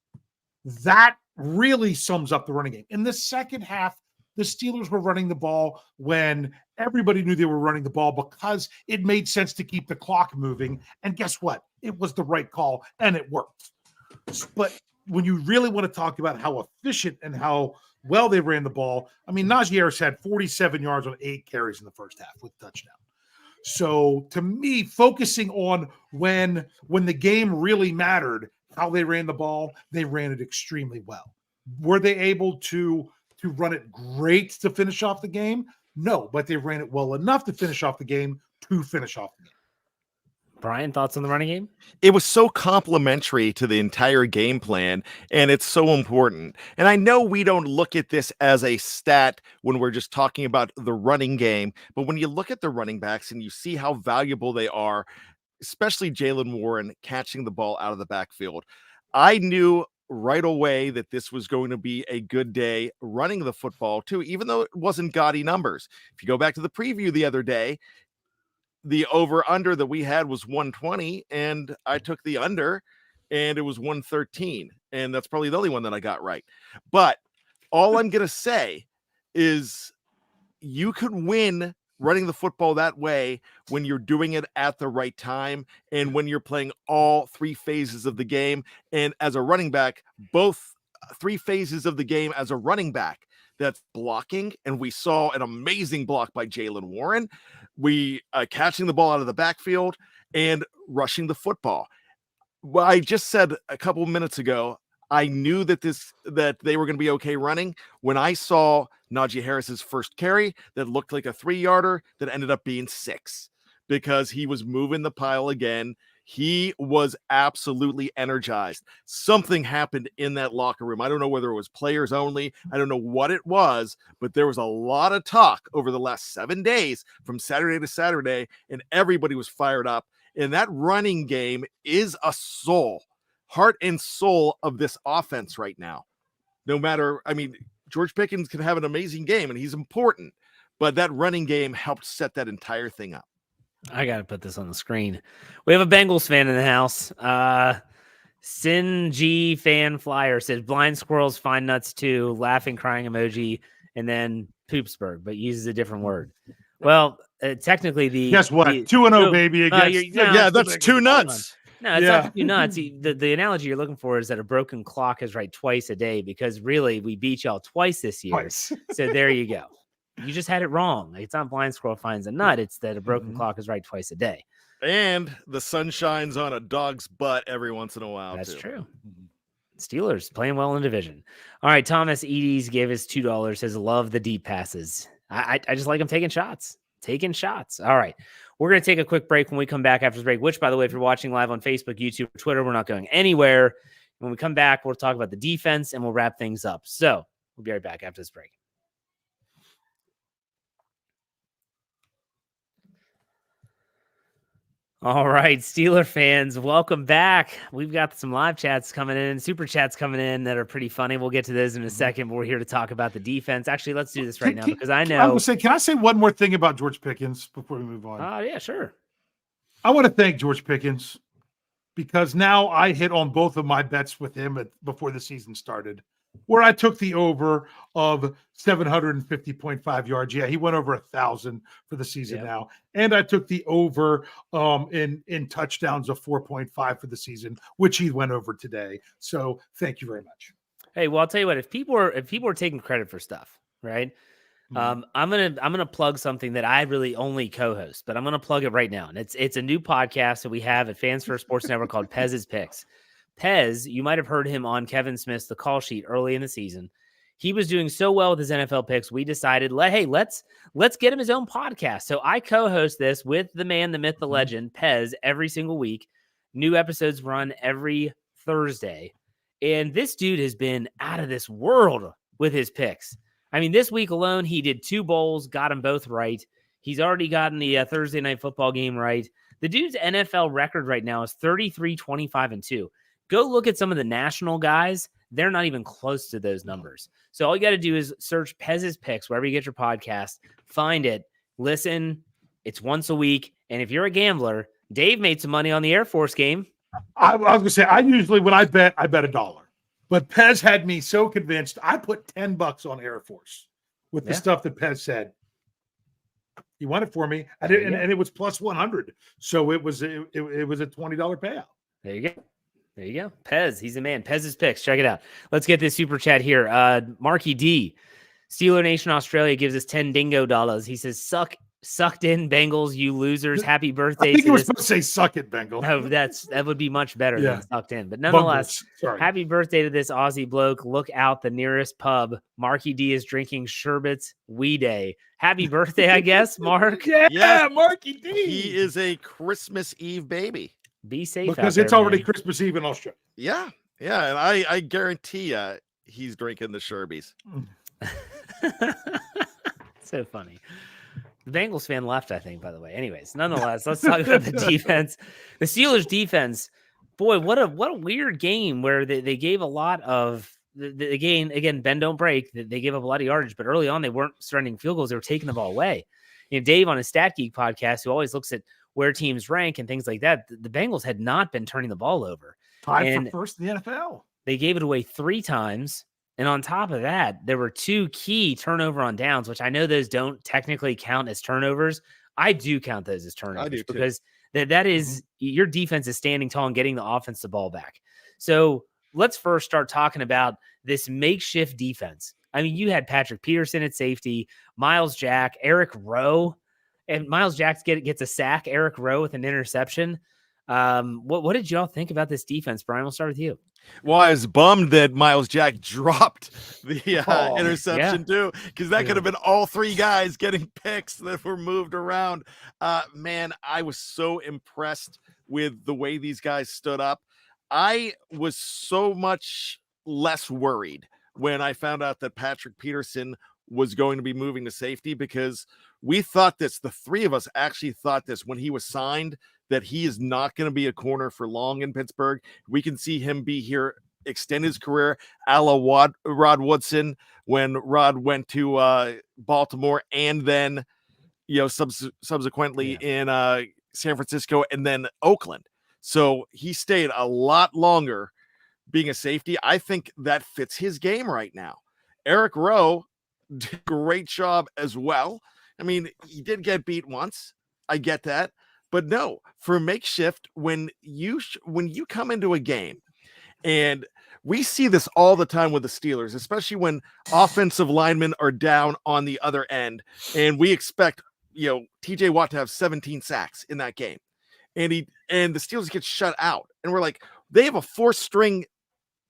That really sums up the running game. In the second half, the Steelers were running the ball when everybody knew they were running the ball because it made sense to keep the clock moving. And guess what? It was the right call, and it worked. But when you really want to talk about how efficient and how well they ran the ball, I mean, Najee Harris had 47 yards on 8 carries in the first half with a touchdown. So to me, focusing on when the game really mattered, how they ran the ball, they ran it extremely well. Were they able to run it great to finish off the game? No, but they ran it well enough to finish off the game to finish off the game. Bryan, thoughts on the running game? It was so complementary to the entire game plan, and it's so important. And I know we don't look at this as a stat when we're just talking about the running game, but when you look at the running backs and you see how valuable they are, especially Jaylen Warren catching the ball out of the backfield, I knew right away that this was going to be a good day running the football too, even though it wasn't gaudy numbers. If you go back to the preview the other day, the over-under that we had was 120, and I took the under, and it was 113, and that's probably the only one that I got right. But all I'm going to say is you could win running the football that way when you're doing it at the right time and when you're playing all 3 phases of the game. And as a running back, both 3 phases of the game as a running back, that's blocking, and we saw an amazing block by Jaylen Warren. We catching the ball out of the backfield and rushing the football. Well, I just said a couple of minutes ago, I knew that they were going to be okay running when I saw Najee Harris's first carry that looked like a 3-yarder that ended up being 6 because he was moving the pile again. He was absolutely energized. Something happened in that locker room. I don't know whether it was players only. I don't know what it was, but there was a lot of talk over the last 7 days from Saturday to Saturday, and everybody was fired up. And that running game is a heart and soul of this offense right now. No matter, I mean, George Pickens can have an amazing game and he's important, but that running game helped set that entire thing up. I got to put this on the screen. We have a Bengals fan in the house. Cincy Fan Flyer says blind squirrels find nuts too, laughing, crying emoji, and then Poopsburg, but uses a different word. Well, technically guess what? 2-0, baby. That's 2 nuts. No, it's not 2 nuts. The analogy you're looking for is that a broken clock is right twice a day, because really we beat y'all twice this year. So there you go. You just had it wrong. It's not blind squirrel finds a nut. It's that a broken clock is right twice a day. And the sun shines on a dog's butt every once in a while. That's true. Steelers playing well in the division. All right. Thomas Edie's gave us $2. Says, love the deep passes. I just like him taking shots. All right. We're going to take a quick break. When we come back after this break, which, by the way, if you're watching live on Facebook, YouTube, or Twitter, we're not going anywhere. When we come back, we'll talk about the defense and we'll wrap things up. So we'll be right back after this break. All right, Steeler fans, welcome back. We've got some live chats coming in, super chats coming in that are pretty funny. We'll get to those in a second, but we're here to talk about the defense. Actually, let's do this right now because I know. I was saying, can I say one more thing about George Pickens before we move on? Yeah, sure. I want to thank George Pickens because now I hit on both of my bets with him before the season started, where I took the over of 750.5 yards. Yeah, he went over 1,000 for the season now. And I took the over in touchdowns of 4.5 for the season, which he went over today. So thank you very much. Hey, well, I'll tell you what, if people are taking credit for stuff, right? I'm gonna plug something that I really only co-host, but I'm gonna plug it right now. And it's a new podcast that we have at Fans First Sports Network called Pez's Picks. Pez, you might have heard him on Kevin Smith's The Call Sheet early in the season. He was doing so well with his NFL picks, we decided, let's get him his own podcast. So I co-host this with the man, the myth, the legend, Pez, every single week. New episodes run every Thursday. And this dude has been out of this world with his picks. I mean, this week alone, he did 2 bowls, got them both right. He's already gotten the Thursday night football game right. The dude's NFL record right now is 33, 25, and 2. Go look at some of the national guys. They're not even close to those numbers. So all you got to do is search Pez's Picks wherever you get your podcast. Find it. Listen. It's once a week. And if you're a gambler, Dave made some money on the Air Force game. I was going to say, I usually, when I bet $1. But Pez had me so convinced. I put $10 on Air Force with the stuff that Pez said. He won it for me. And it was plus 100. So it was a $20 payout. There you go. Pez, he's the man. Pez's Picks. Check it out. Let's get this super chat here. Marky D, Steeler Nation Australia gives us $10 dingo dollars. He says, sucked in Bengals, you losers. Happy birthday. I think you were supposed to say suck it, Bengals. No, that would be much better than sucked in. But nonetheless, happy birthday to this Aussie bloke. Look out the nearest pub. Marky D is drinking sherbets wee day. Happy birthday, I guess, Mark. yeah, Marky D. He is a Christmas Eve baby. Be safe because it's already Christmas Eve in Australia. Yeah. And I guarantee he's drinking the Sherbies. So funny. The Bengals fan left, I think, by the way. Anyways, nonetheless, let's talk about the defense. The Steelers defense, boy, what a weird game where they gave a lot of the game. Again, bend don't break. They gave up a lot of yardage, but early on they weren't surrendering field goals. They were taking the ball away. You know, Dave on his Stat Geek podcast, who always looks at where teams rank and things like that, the Bengals had not been turning the ball over. Tied for first in the NFL. They gave it away 3 times. And on top of that, there were 2 key turnover on downs, which I know those don't technically count as turnovers. I do count those as turnovers. I do too. Because that is your defense is standing tall and getting the offense the ball back. So let's first start talking about this makeshift defense. I mean, you had Patrick Peterson at safety, Miles Jack, Eric Rowe, and Miles Jack gets a sack, Eric Rowe with an interception. What did y'all think about this defense, Bryan? We'll start with you. Well, I was bummed that Miles Jack dropped the interception too, because that could have been all 3 guys getting picks that were moved around. Man, I was so impressed with the way these guys stood up. I was so much less worried when I found out that Patrick Peterson was going to be moving to safety, because we thought this, the three of us actually thought this when he was signed, that he is not going to be a corner for long in Pittsburgh. We can see him be here, extend his career a la Rod Woodson when Rod went to Baltimore, and then, subsequently in San Francisco and then Oakland. So he stayed a lot longer being a safety. I think that fits his game right now. Eric Rowe did a great job as well. I mean, he did get beat once. I get that. But no, for makeshift, when you come into a game, and we see this all the time with the Steelers, especially when offensive linemen are down on the other end, and we expect, TJ Watt to have 17 sacks in that game. And the Steelers get shut out. And we're like, they have a 4-string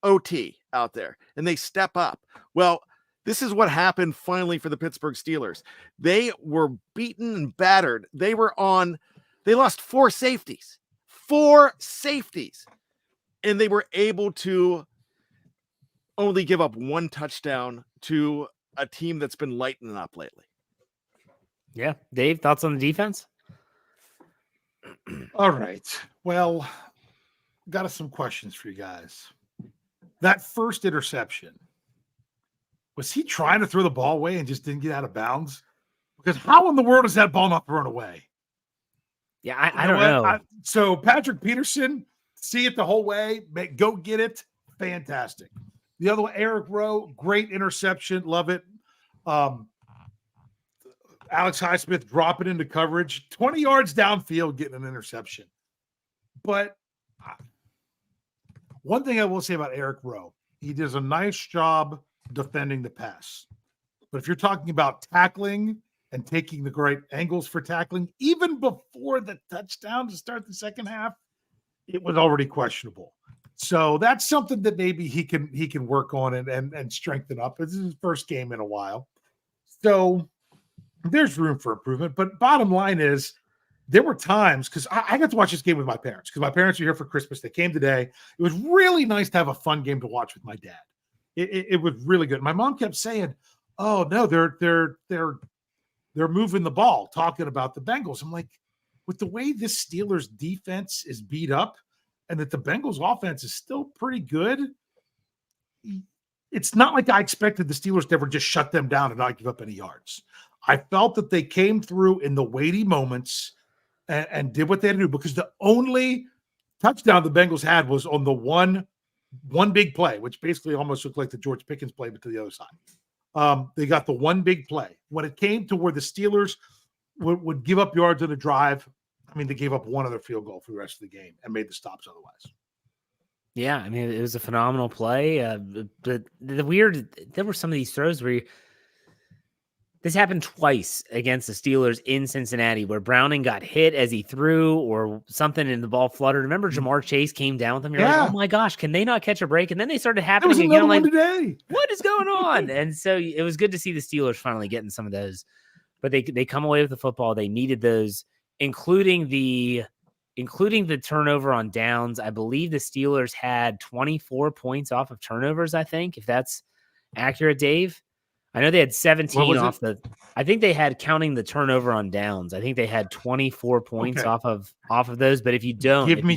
OT out there, and they step up. Well, this is what happened finally for the Pittsburgh Steelers. They were beaten and battered. They lost 4 safeties. 4 safeties. And they were able to only give up 1 touchdown to a team that's been lightening up lately. Yeah. Dave, thoughts on the defense? All right. Well, got some questions for you guys. That first interception, was he trying to throw the ball away and just didn't get out of bounds? Because how in the world is that ball not thrown away? Yeah, I don't know. So Patrick Peterson, see it the whole way, go get it. Fantastic. The other one, Eric Rowe, great interception. Love it. Alex Highsmith dropping into coverage, 20 yards downfield, getting an interception. But one thing I will say about Eric Rowe, he does a nice job defending the pass. But if you're talking about tackling and taking the great angles for tackling, even before the touchdown to start the second half, it was already questionable. So that's something that maybe he can work on and strengthen up. This is his first game in a while. So there's room for improvement. But bottom line is, there were times, because I got to watch this game with my parents, because my parents are here for Christmas. They came today. It was really nice to have a fun game to watch with my dad. It was really good. My mom kept saying, "Oh no, they're moving the ball," talking about the Bengals. I'm like, with the way this Steelers defense is beat up, and that the Bengals offense is still pretty good, it's not like I expected the Steelers to ever just shut them down and not give up any yards. I felt that they came through in the weighty moments and did what they had to do, because the only touchdown the Bengals had was on the one big play, which basically almost looked like the George Pickens play, but to the other side. They got the one big play. When it came to where the Steelers would give up yards on a drive, I mean, they gave up one other field goal for the rest of the game and made the stops otherwise. Yeah, I mean, it was a phenomenal play. There were some of these throws where this happened twice against the Steelers in Cincinnati, where Browning got hit as he threw or something and the ball fluttered. Remember Jamar Chase came down with him? You're like, oh my gosh, can they not catch a break? And then they started happening again. I'm like, today. What is going on? And so it was good to see the Steelers finally getting some of those. But they come away with the football. They needed those, including the turnover on downs. I believe the Steelers had 24 points off of turnovers, I think, if that's accurate, Dave. I know they had 17 off I think they had, counting the turnover on downs, I think they had 24 points off of those. But if you don't, I was going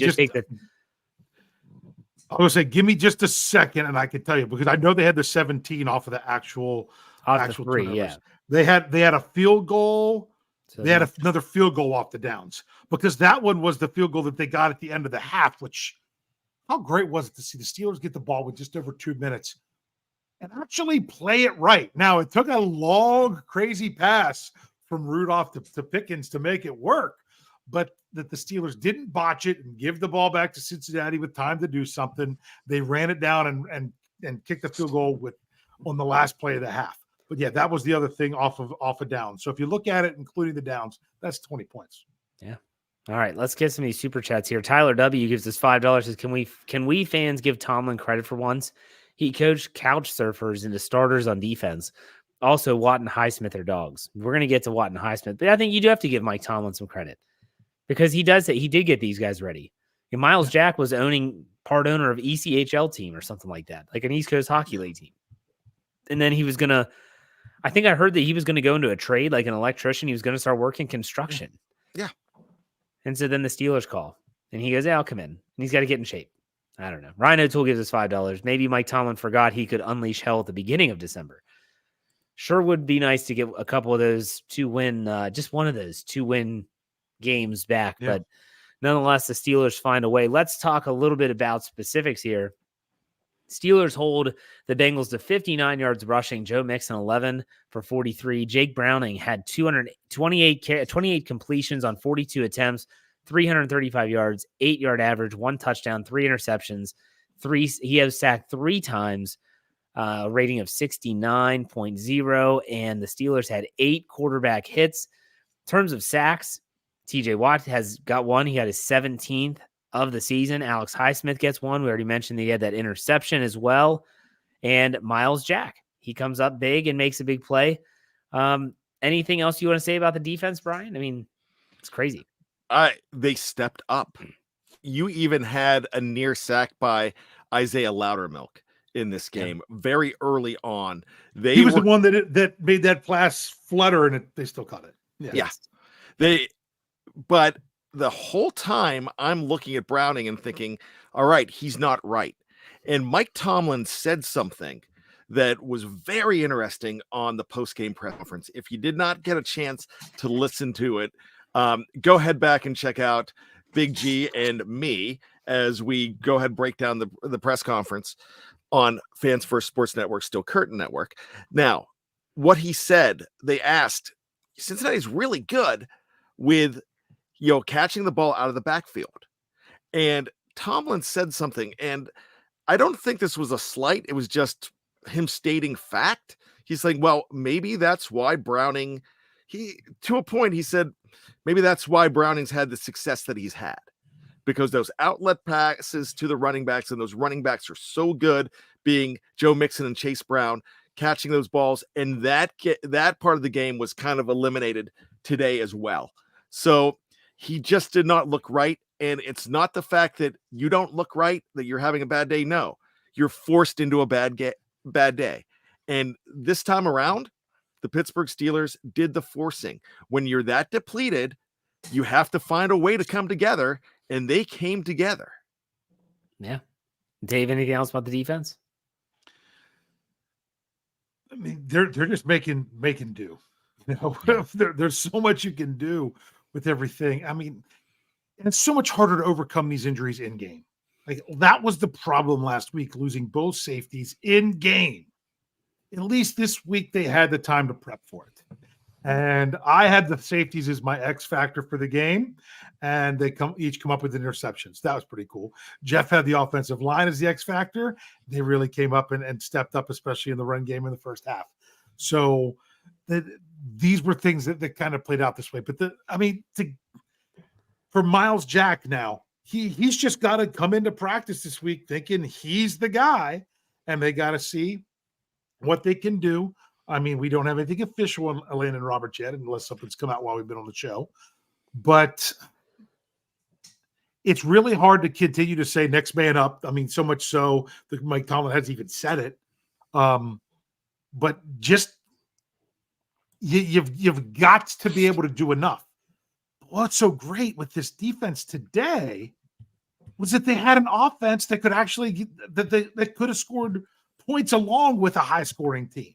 to say, give me just a second and I can tell you, because I know they had the 17 off of the actual three, turnovers. yeah. They had a field goal. So they had another field goal off the downs, because that one was the field goal that they got at the end of the half, which, how great was it to see the Steelers get the ball with just over 2 minutes and actually play it right. Now, it took a long, crazy pass from Rudolph to Pickens to make it work, but that the Steelers didn't botch it and give the ball back to Cincinnati with time to do something. They ran it down and kicked the field goal on the last play of the half. But yeah, that was the other thing off of downs. So if you look at it, including the downs, that's 20 points. Yeah. All right, let's get some of these super chats here. Tyler W gives us $5. Says, can we fans give Tomlin credit for once? He coached couch surfers into starters on defense. Also, Watt and Highsmith are dogs. We're going to get to Watt and Highsmith, but I think you do have to give Mike Tomlin some credit. because he did get these guys ready. And Miles Jack was part owner of ECHL team or something like that, like an East Coast Hockey League team. And then he was going to, I think I heard that he was going to go into a trade like an electrician. He was going to start working construction. Yeah. And so then the Steelers call and he goes, "Yeah, I'll come in." And he's got to get in shape. I don't know. Ryan O'Toole gives us $5. Maybe Mike Tomlin forgot he could unleash hell at the beginning of December. Sure would be nice to get a couple of those just one of those 2-win games back. Yeah. But nonetheless, the Steelers find a way. Let's talk a little bit about specifics here. Steelers hold the Bengals to 59 yards rushing. Joe Mixon 11 for 43. Jake Browning had 28 completions on 42 attempts, 335 yards, 8-yard average, 1 touchdown, 3 interceptions. He has sacked 3 times, a rating of 69.0, and the Steelers had 8 quarterback hits. In terms of sacks, TJ Watt has got 1. He had his 17th of the season. Alex Highsmith gets 1. We already mentioned that he had that interception as well. And Miles Jack, he comes up big and makes a big play. Anything else you want to say about the defense, Brian? I mean, it's crazy. They stepped up. You even had a near sack by Isaiah Loudermilk in this game very early on. He was the one that made that pass flutter, and they still caught it. Yeah. But the whole time I'm looking at Browning and thinking, all right, he's not right. And Mike Tomlin said something that was very interesting on the post-game press conference. If you did not get a chance to listen to it, go head back and check out Big G and me as we go ahead and break down the press conference on Fans First Sports Network, Still Curtain Network. Now, what he said, they asked, Cincinnati's really good with catching the ball out of the backfield. And Tomlin said something, and I don't think this was a slight. It was just him stating fact. He's like, well, maybe that's why Browning, to a point, he said, maybe that's why Browning's had the success that he's had, because those outlet passes to the running backs, and those running backs are so good, being Joe Mixon and Chase Brown, catching those balls. And that part of the game was kind of eliminated today as well. So he just did not look right. And it's not the fact that you don't look right, that you're having a bad day. No, you're forced into a bad day. And this time around, the Pittsburgh Steelers did the forcing. When you're that depleted, you have to find a way to come together, and they came together. Yeah. Dave, anything else about the defense? I mean, they're just making do. There's so much you can do with everything. I mean, and it's so much harder to overcome these injuries in game. Like, that was the problem last week, losing both safeties in game. At least this week they had the time to prep for it. And I had the safeties as my X factor for the game, and they each come up with interceptions. That was pretty cool. Jeff had the offensive line as the X factor. They really came up and stepped up, especially in the run game in the first half. So these were things that kind of played out this way. But for Miles Jack now, he's just got to come into practice this week thinking he's the guy, and they got to see what they can do. I mean, we don't have anything official on Elaine and Robert yet, unless something's come out while we've been on the show. But it's really hard to continue to say next man up. I mean, so much so that Mike Tomlin has even said it. But just you've got to be able to do enough. What's so great with this defense today was that they had an offense that could actually that could have scored points along with a high-scoring team.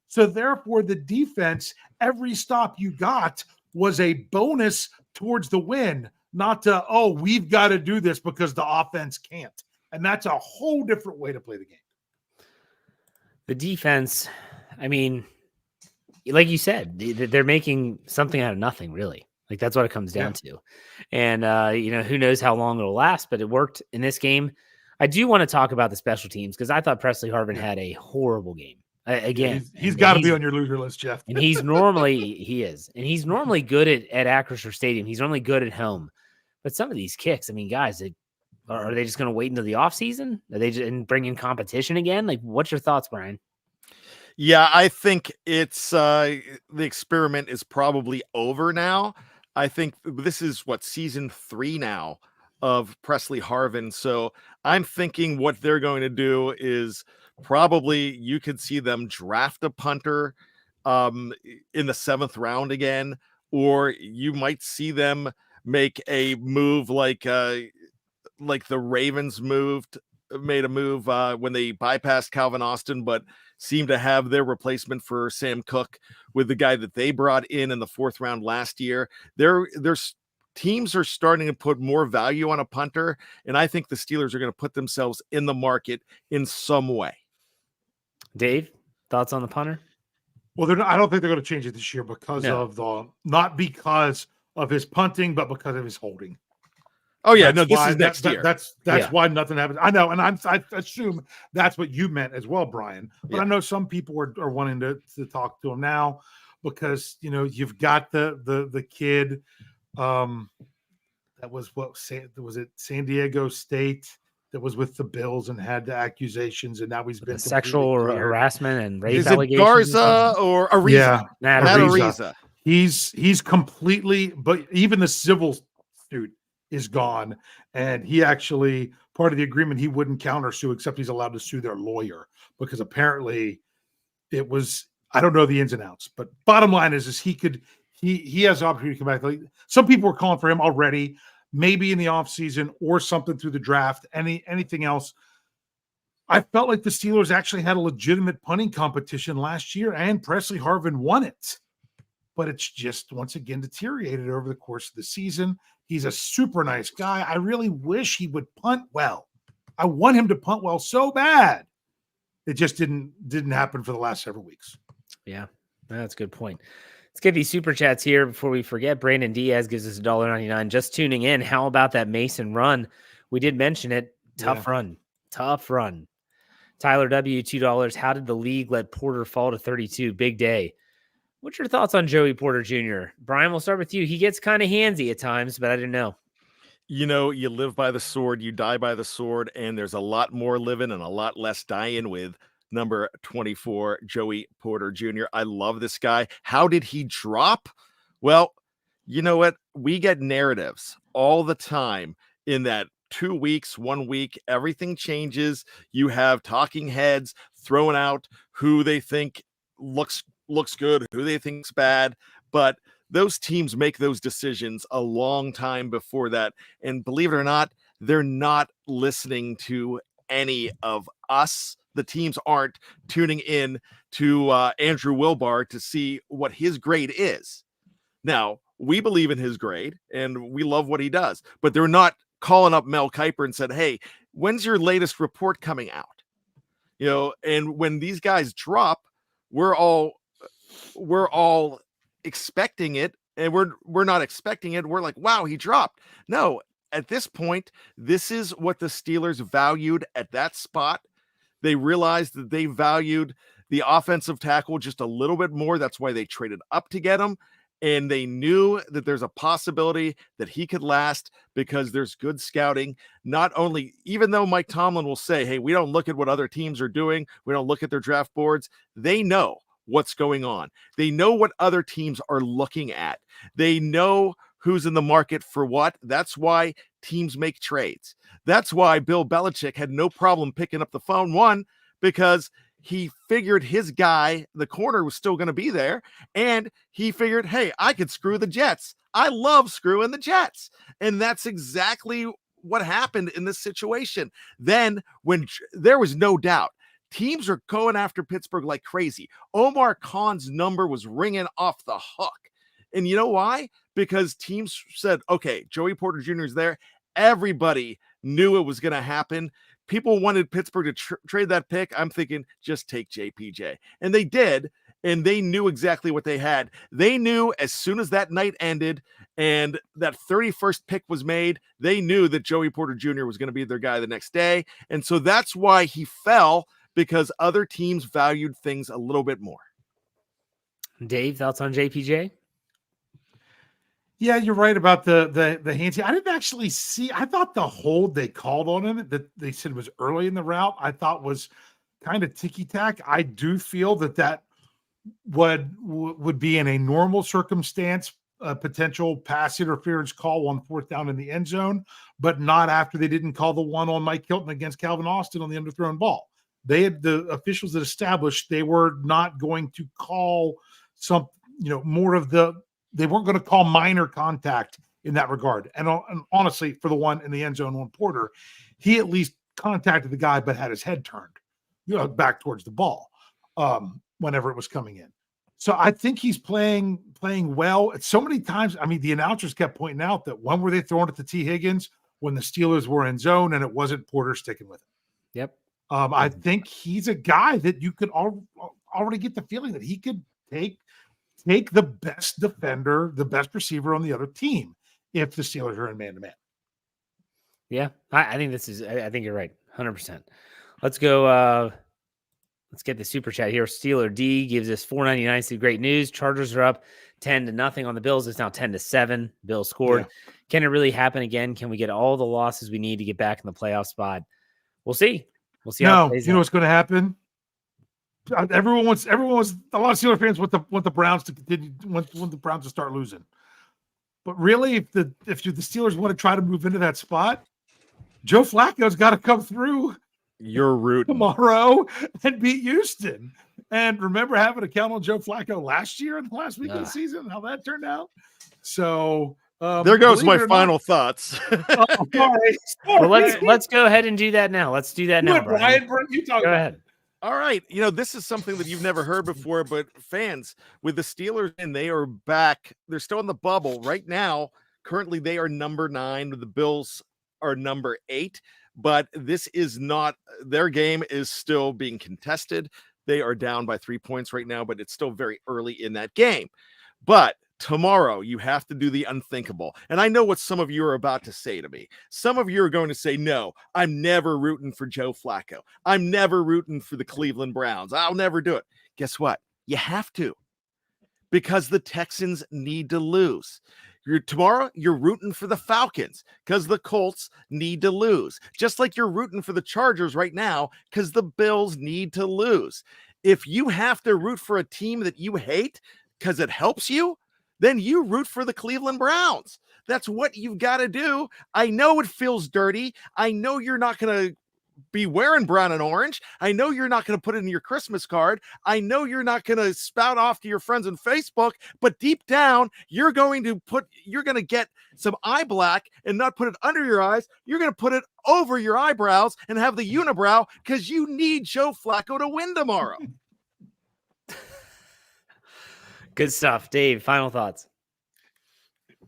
So therefore, the defense, every stop you got was a bonus towards the win, not we've got to do this because the offense can't. And that's a whole different way to play the game. The defense, I mean, like you said, they're making something out of nothing, really. Like, that's what it comes down to. And, who knows how long it'll last, but it worked in this game. I do want to talk about the special teams because I thought Presley Harvin had a horrible game. Again, he's got to be on your loser list, Jeff. And he's normally good at Acrisure Stadium. He's normally good at home. But some of these kicks, I mean, guys, are they just going to wait until the offseason? Are they just bring in competition again? Like, what's your thoughts, Brian? Yeah, I think it's the experiment is probably over now. I think this is season 3 now of Presley Harvin. So I'm thinking what they're going to do is probably you could see them draft a punter in the 7th round again, or you might see them make a move like the Ravens made a move when they bypassed Calvin Austin, but seemed to have their replacement for Sam Cook with the guy that they brought in the 4th round last year. There's teams are starting to put more value on a punter, and I think the Steelers are going to put themselves in the market in some way. Dave, thoughts on the punter? Well, I don't think they're going to change it this year because of not because of his punting, but because of his holding. Oh yeah, this is next year. That's why nothing happens. I know, and I assume that's what you meant as well, Brian. But I know some people are wanting to talk to him now because you've got the kid that was San Diego State that was with the Bills and had the accusations, and now he's been sexual harassment and rape Is allegations. It Garza or Ariza? Yeah, Matt Ariza. He's completely, but even the civil suit is gone, and he actually, part of the agreement, he wouldn't countersue except he's allowed to sue their lawyer because apparently it was, I don't know the ins and outs, but bottom line is he has the opportunity to come back. Like, some people were calling for him already, maybe in the offseason or something through the draft, anything else. I felt like the Steelers actually had a legitimate punting competition last year, and Presley Harvin won it. But it's just, once again, deteriorated over the course of the season. He's a super nice guy. I really wish he would punt well. I want him to punt well so bad. It just didn't happen for the last several weeks. Yeah, that's a good point. Let's get these super chats here before we forget. Brandon Diaz gives us $1.99. Just tuning in. How about that Mason run? We did mention it. Tough run. Tyler W, $2. How did the league let Porter fall to 32? Big day. What's your thoughts on Joey Porter Jr.? Brian, we'll start with you. He gets kind of handsy at times, but I didn't know. You live by the sword, you die by the sword, and there's a lot more living and a lot less dying with number 24, Joey Porter Jr. I love this guy. How did he drop? Well, you know what? We get narratives all the time in that 2 weeks, 1 week, everything changes. You have talking heads throwing out who they think looks good, who they think's bad, but those teams make those decisions a long time before that. And believe it or not, they're not listening to any of us. The teams aren't tuning in to Andrew Wilbar to see what his grade is. Now, we believe in his grade and we love what he does, but they're not calling up Mel Kiper and said, hey, when's your latest report coming out? And when these guys drop, we're all expecting it, and we're not expecting it. We're like, wow, he dropped. No, at this point, this is what the Steelers valued at that spot. They realized that they valued the offensive tackle just a little bit more. That's why they traded up to get him. And they knew that there's a possibility that he could last because there's good scouting. Not only, even though Mike Tomlin will say, hey, we don't look at what other teams are doing, we don't look at their draft boards, they know what's going on. They know what other teams are looking at. They know who's in the market for what. That's why teams make trades. That's why Bill Belichick had no problem picking up the phone. One, because he figured his guy, the corner, was still going to be there. And he figured, hey, I could screw the Jets. I love screwing the Jets. And that's exactly what happened in this situation. Then when there was no doubt, teams are going after Pittsburgh like crazy. Omar Khan's number was ringing off the hook. And you know why? Because teams said, okay, Joey Porter Jr. is there. Everybody knew it was going to happen. People wanted Pittsburgh to trade that pick. I'm thinking, just take JPJ. And they did, and they knew exactly what they had. They knew as soon as that night ended and that 31st pick was made, they knew that Joey Porter Jr. was going to be their guy the next day. And so that's why he fell, because other teams valued things a little bit more. Dave, thoughts on JPJ? Yeah, you're right about the hands. I didn't actually see. I thought the hold they called on him that they said was early in the route, I thought was kind of ticky-tack. I do feel that would be in a normal circumstance a potential pass interference call on 4th down in the end zone, but not after they didn't call the one on Mike Hilton against Calvin Austin on the underthrown ball. They had the officials that established they were not going to call some, more of they weren't going to call minor contact in that regard. And honestly, for the one in the end zone on Porter, he at least contacted the guy, but had his head turned, back towards the ball whenever it was coming in. So I think he's playing well. So many times, I mean, the announcers kept pointing out that when were they throwing it to T. Higgins when the Steelers were in zone and it wasn't Porter sticking with it. Yep. I think he's a guy that you could already get the feeling that he could take the best defender, the best receiver on the other team if the Steelers are in man-to-man. Yeah, I think I think you're right, 100%. Let's go. Let's get the super chat here. Steeler D gives us $4.99. See, great news. Chargers are up 10-0 on the Bills. It's now 10-7. Bills scored. Yeah. Can it really happen again? Can we get all the losses we need to get back in the playoff spot? We'll see. We'll see. How it plays know what's going to happen? Everyone wants. A lot of Steeler fans want the Browns to continue. Want the Browns to start losing. But really, if the Steelers want to try to move into that spot, Joe Flacco's got to come through. You're rooting tomorrow and beat Houston. And remember having a count on Joe Flacco last year in the last week of the season, how that turned out. So there goes my final thoughts. Sorry. Well, let's go ahead and do that now. Let's do that now, Bryan. You talk. Go ahead. All right. This is something that you've never heard before, but fans, with the Steelers, and they are back. They're still in the bubble right now. Currently, they are number 9. The Bills are number 8. But this is not, their game is still being contested. They are down by 3 points right now, but it's still very early in that game. But tomorrow, you have to do the unthinkable. And I know what some of you are about to say to me. Some of you are going to say, no, I'm never rooting for Joe Flacco. I'm never rooting for the Cleveland Browns. I'll never do it. Guess what? You have to. Because the Texans need to lose. Tomorrow, you're rooting for the Falcons because the Colts need to lose. Just like you're rooting for the Chargers right now because the Bills need to lose. If you have to root for a team that you hate because it helps you, then you root for the Cleveland Browns. That's what you've got to do. I know it feels dirty. I know you're not going to be wearing brown and orange. I know you're not going to put it in your Christmas card. I know you're not going to spout off to your friends on Facebook, but deep down, you're going to get some eye black and not put it under your eyes. You're going to put it over your eyebrows and have the unibrow because you need Joe Flacco to win tomorrow. Good stuff. Dave, final thoughts.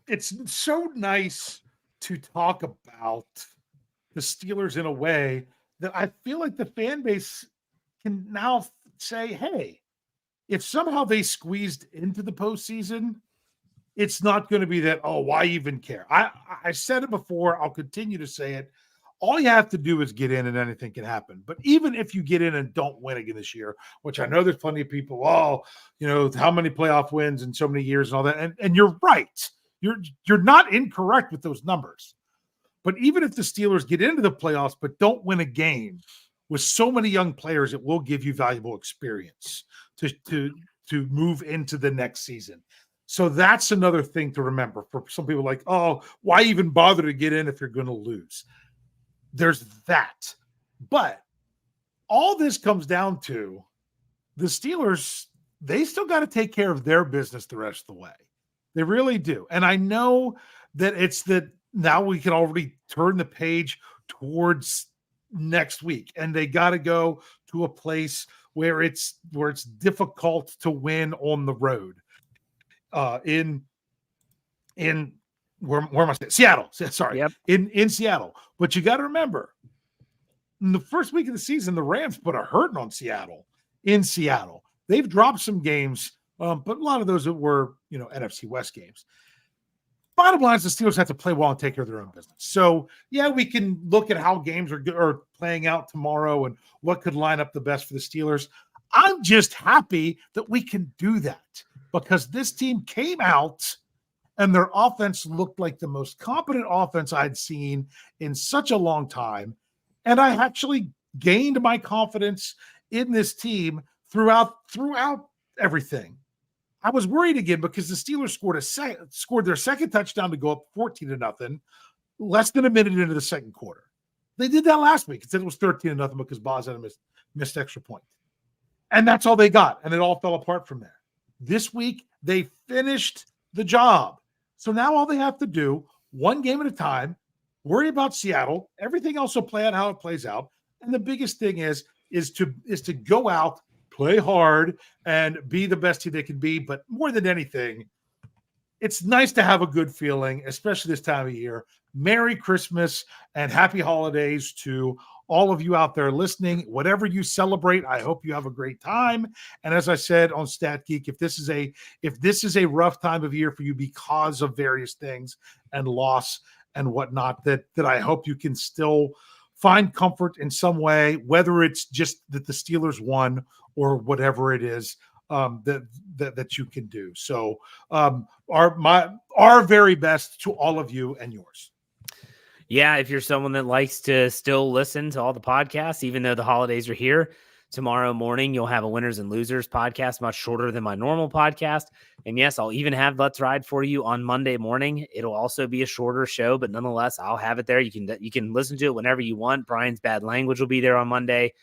It's so nice to talk about the Steelers in a way that I feel like the fan base can now say, hey, if somehow they squeezed into the postseason, it's not going to be that, oh, why even care? I said it before. I'll continue to say it. All you have to do is get in and anything can happen. But even if you get in and don't win again this year, which I know there's plenty of people, how many playoff wins in so many years and all that. And you're right. You're not incorrect with those numbers. But even if the Steelers get into the playoffs but don't win a game, with so many young players, it will give you valuable experience to move into the next season. So that's another thing to remember for some people like, oh, why even bother to get in if you're going to lose? There's that. But all this comes down to the Steelers, they still got to take care of their business the rest of the way. They really do. And I know that it's that now we can already turn the page towards next week, and they got to go to a place where it's difficult to win on the road. In where am I saying? Seattle. Sorry. Yep. In Seattle. But you got to remember, in the first week of the season, the Rams put a hurting on Seattle in Seattle. They've dropped some games, but a lot of those were, NFC West games. Bottom line is the Steelers have to play well and take care of their own business. So, yeah, we can look at how games are playing out tomorrow and what could line up the best for the Steelers. I'm just happy that we can do that because this team came out and their offense looked like the most competent offense I'd seen in such a long time. And I actually gained my confidence in this team throughout everything. I was worried again because the Steelers scored their second touchdown to go up 14-0, less than a minute into the second quarter. They did that last week. Instead, it was 13-0 because Boz had a missed extra point. And that's all they got. And it all fell apart from there. This week, they finished the job. So now all they have to do, one game at a time, worry about Seattle. Everything else will play out how it plays out. And the biggest thing is to go out, play hard, and be the best team they can be. But more than anything, it's nice to have a good feeling, especially this time of year. Merry Christmas and happy holidays to all of you out there listening. Whatever you celebrate, I hope you have a great time. And as I said on Stat Geek, if this is a rough time of year for you because of various things and loss and whatnot, that I hope you can still find comfort in some way, whether it's just that the Steelers won or whatever it is that you can do. So our very best to all of you and yours. Yeah, if you're someone that likes to still listen to all the podcasts, even though the holidays are here, tomorrow morning you'll have a Winners and Losers podcast, much shorter than my normal podcast. And yes, I'll even have Let's Ride for you on Monday morning. It'll also be a shorter show, but nonetheless, I'll have it there. You can listen to it whenever you want. Brian's Bad Language will be there on Monday,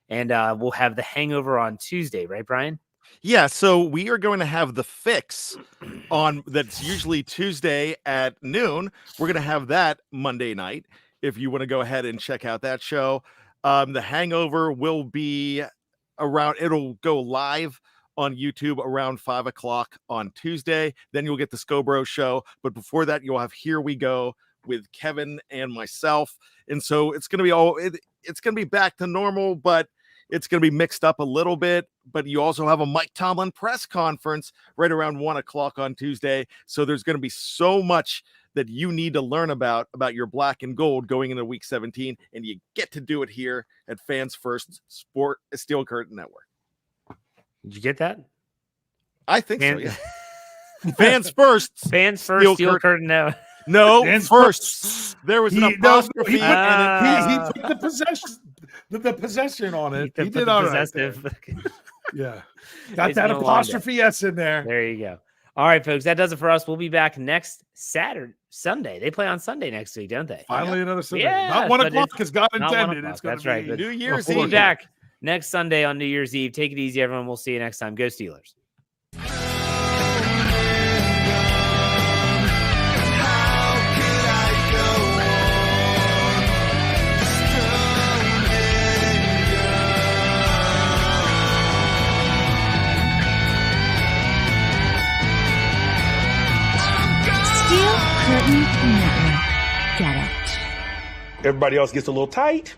and we'll have The Hangover on Tuesday, right, Brian? Yeah, so we are going to have The Fix on that's usually Tuesday at noon. We're going to have that Monday night if you want to go ahead and check out that show. The Hangover will be it'll go live on YouTube around 5 o'clock on Tuesday. Then you'll get the Scobro show. But before that, you'll have Here We Go with Kevin and myself. And so it's going to be it's going to be back to normal, but it's going to be mixed up a little bit. But you also have a Mike Tomlin press conference right around 1 o'clock on Tuesday. So there's going to be so much that you need to learn about your black and gold going into week 17. And you get to do it here at Fans First Sport Steel Curtain Network. Did you get that? I think so, yeah. Fans First. Fans First Steel Curtain Network. No, Fans first. There was an apostrophe. He put the possession on it. He did all right. Yeah. Got that apostrophe S in there. There you go. All right, folks, that does it for us. We'll be back next Sunday. They play on Sunday next week, don't they? Finally, another Sunday. Yeah, not 1 o'clock because God intended. It's That's right. New Year's We'll Eve. be back next Sunday on New Year's Eve. Take it easy, everyone. We'll see you next time. Go Steelers. Steel Curtain Network. Get it. Everybody else gets a little tight.